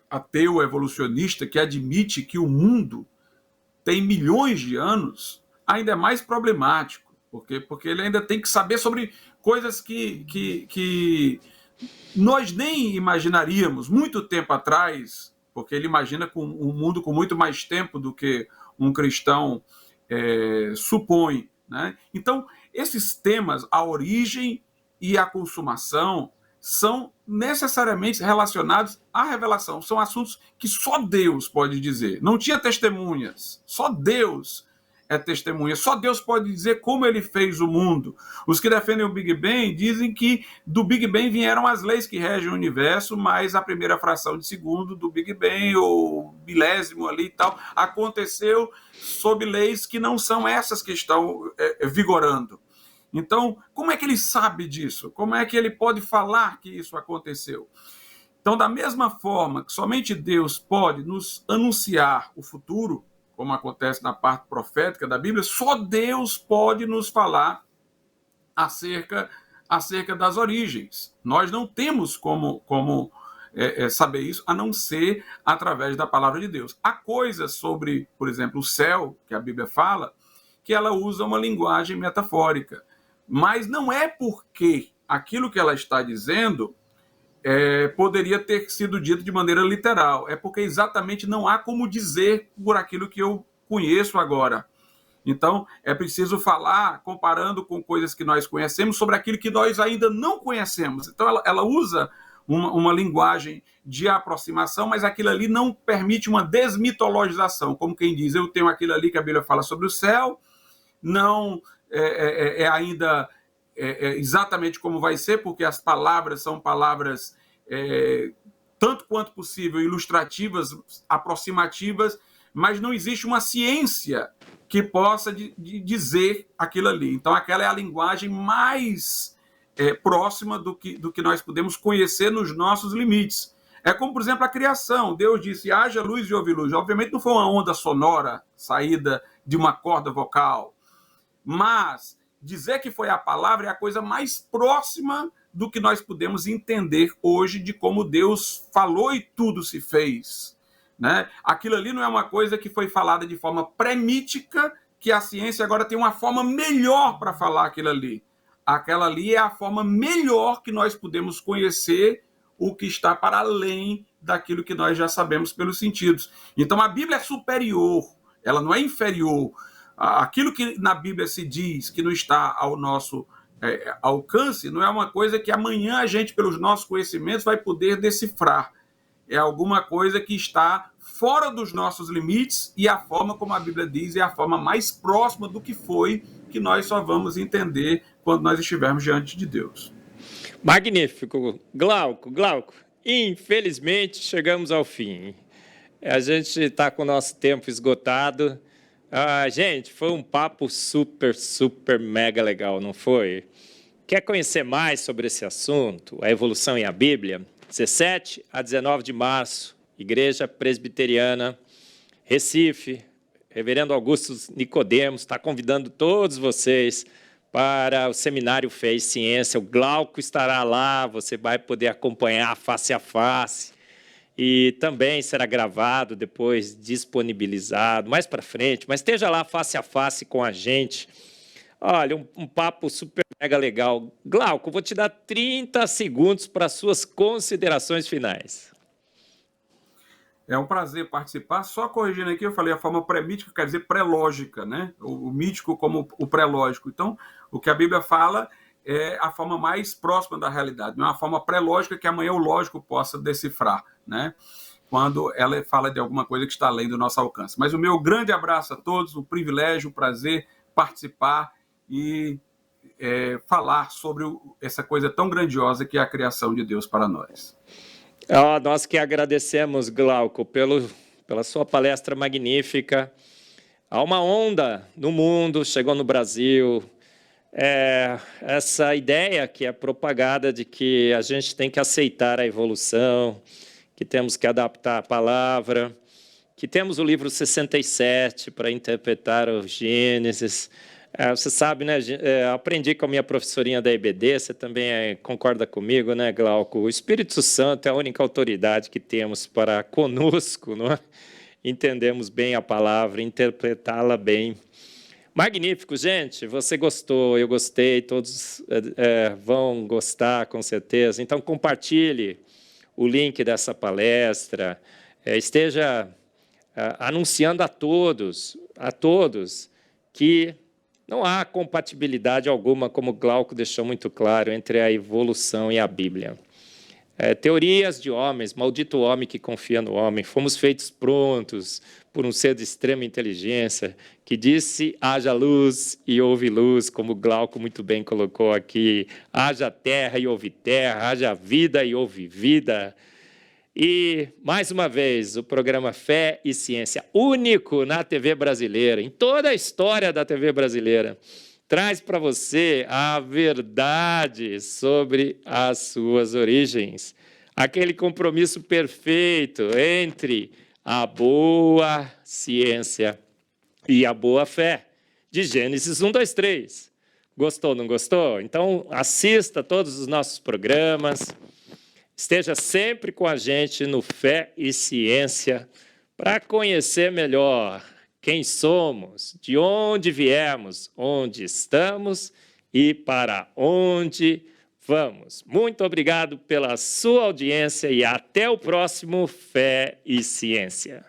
ateu evolucionista que admite que o mundo tem milhões de anos ainda é mais problemático, porque ele ainda tem que saber sobre coisas que nós nem imaginaríamos muito tempo atrás, porque ele imagina com um mundo com muito mais tempo do que um cristão supõe, né? Então, esses temas, a origem e a consumação, são necessariamente relacionados à revelação. São assuntos que só Deus pode dizer. Não tinha testemunhas, só Deus é testemunha. Só Deus pode dizer como ele fez o mundo. Os que defendem o Big Bang dizem que do Big Bang vieram as leis que regem o universo, mas a primeira fração de segundo do Big Bang, ou milésimo ali e tal, aconteceu sob leis que não são essas que estão vigorando. Então, como é que ele sabe disso? Como é que ele pode falar que isso aconteceu? Então, da mesma forma que somente Deus pode nos anunciar o futuro, como acontece na parte profética da Bíblia, só Deus pode nos falar acerca das origens. Nós não temos como saber isso, a não ser através da palavra de Deus. Há coisas sobre, por exemplo, o céu, que a Bíblia fala, que ela usa uma linguagem metafórica. Mas não é porque aquilo que ela está dizendo poderia ter sido dito de maneira literal. É porque exatamente não há como dizer por aquilo que eu conheço agora. Então, é preciso falar, comparando com coisas que nós conhecemos, sobre aquilo que nós ainda não conhecemos. Então, ela usa uma linguagem de aproximação, mas aquilo ali não permite uma desmitologização. Como quem diz, eu tenho aquilo ali que a Bíblia fala sobre o céu, não ainda exatamente como vai ser, porque as palavras são palavras tanto quanto possível ilustrativas, aproximativas, mas não existe uma ciência que possa dizer aquilo ali. Então, aquela é a linguagem mais próxima do que nós podemos conhecer nos nossos limites. É como, por exemplo, a criação. Deus disse, haja luz e houve luz. Obviamente não foi uma onda sonora saída de uma corda vocal, mas dizer que foi a palavra é a coisa mais próxima do que nós podemos entender hoje de como Deus falou e tudo se fez, né? Aquilo ali não é uma coisa que foi falada de forma pré-mítica, que a ciência agora tem uma forma melhor para falar aquilo ali. Aquela ali é a forma melhor que nós podemos conhecer o que está para além daquilo que nós já sabemos pelos sentidos. Então a Bíblia é superior, ela não é inferior. Aquilo que na Bíblia se diz que não está ao nosso alcance, não é uma coisa que amanhã a gente, pelos nossos conhecimentos, vai poder decifrar. É alguma coisa que está fora dos nossos limites, e a forma como a Bíblia diz é a forma mais próxima do que foi, que nós só vamos entender quando nós estivermos diante de Deus. Magnífico. Glauco, infelizmente chegamos ao fim. A gente está com o nosso tempo esgotado. Gente, foi um papo super, super, mega legal, não foi? Quer conhecer mais sobre esse assunto, a evolução e a Bíblia? 17 a 19 de março, Igreja Presbiteriana, Recife, Reverendo Augusto Nicodemos está convidando todos vocês para o Seminário Fé e Ciência. O Glauco estará lá, você vai poder acompanhar face a face. E também será gravado, depois disponibilizado, mais para frente. Mas esteja lá face a face com a gente. Olha, um papo super mega legal. Glauco, vou te dar 30 segundos para suas considerações finais. É um prazer participar. Só corrigindo aqui, eu falei a forma pré-mítica, quer dizer pré-lógica, né? O mítico como o pré-lógico. Então, o que a Bíblia fala é a forma mais próxima da realidade, não é uma forma pré-lógica que amanhã o lógico possa decifrar, né? Quando ela fala de alguma coisa que está além do nosso alcance. Mas o meu grande abraço a todos, o privilégio, o prazer participar e falar sobre essa coisa tão grandiosa que é a criação de Deus para nós. Nós que agradecemos, Glauco, pela sua palestra magnífica. Há uma onda no mundo, chegou no Brasil, essa ideia que é propagada de que a gente tem que aceitar a evolução, que temos que adaptar a palavra, que temos o livro 67 para interpretar o Gênesis. Você sabe, né? Aprendi com a minha professorinha da EBD, você também concorda comigo, né, Glauco? O Espírito Santo é a única autoridade que temos para conosco, não é? Entendemos bem a palavra, interpretá-la bem. Magnífico, gente. Você gostou, eu gostei, todos vão gostar, com certeza. Então, compartilhe o link dessa palestra, esteja anunciando a todos que não há compatibilidade alguma, como o Glauco deixou muito claro, entre a evolução e a Bíblia. Teorias de homens, maldito homem que confia no homem, fomos feitos prontos por um ser de extrema inteligência, que disse, haja luz e houve luz, como o Glauco muito bem colocou aqui, haja terra e houve terra, haja vida e houve vida. E, mais uma vez, o programa Fé e Ciência, único na TV brasileira, em toda a história da TV brasileira, traz para você a verdade sobre as suas origens. Aquele compromisso perfeito entre a boa ciência e a boa fé, de Gênesis 1, 2, 3. Gostou, não gostou? Então, assista todos os nossos programas. Esteja sempre com a gente no Fé e Ciência para conhecer melhor quem somos, de onde viemos, onde estamos e para onde vamos. Muito obrigado pela sua audiência e até o próximo Fé e Ciência.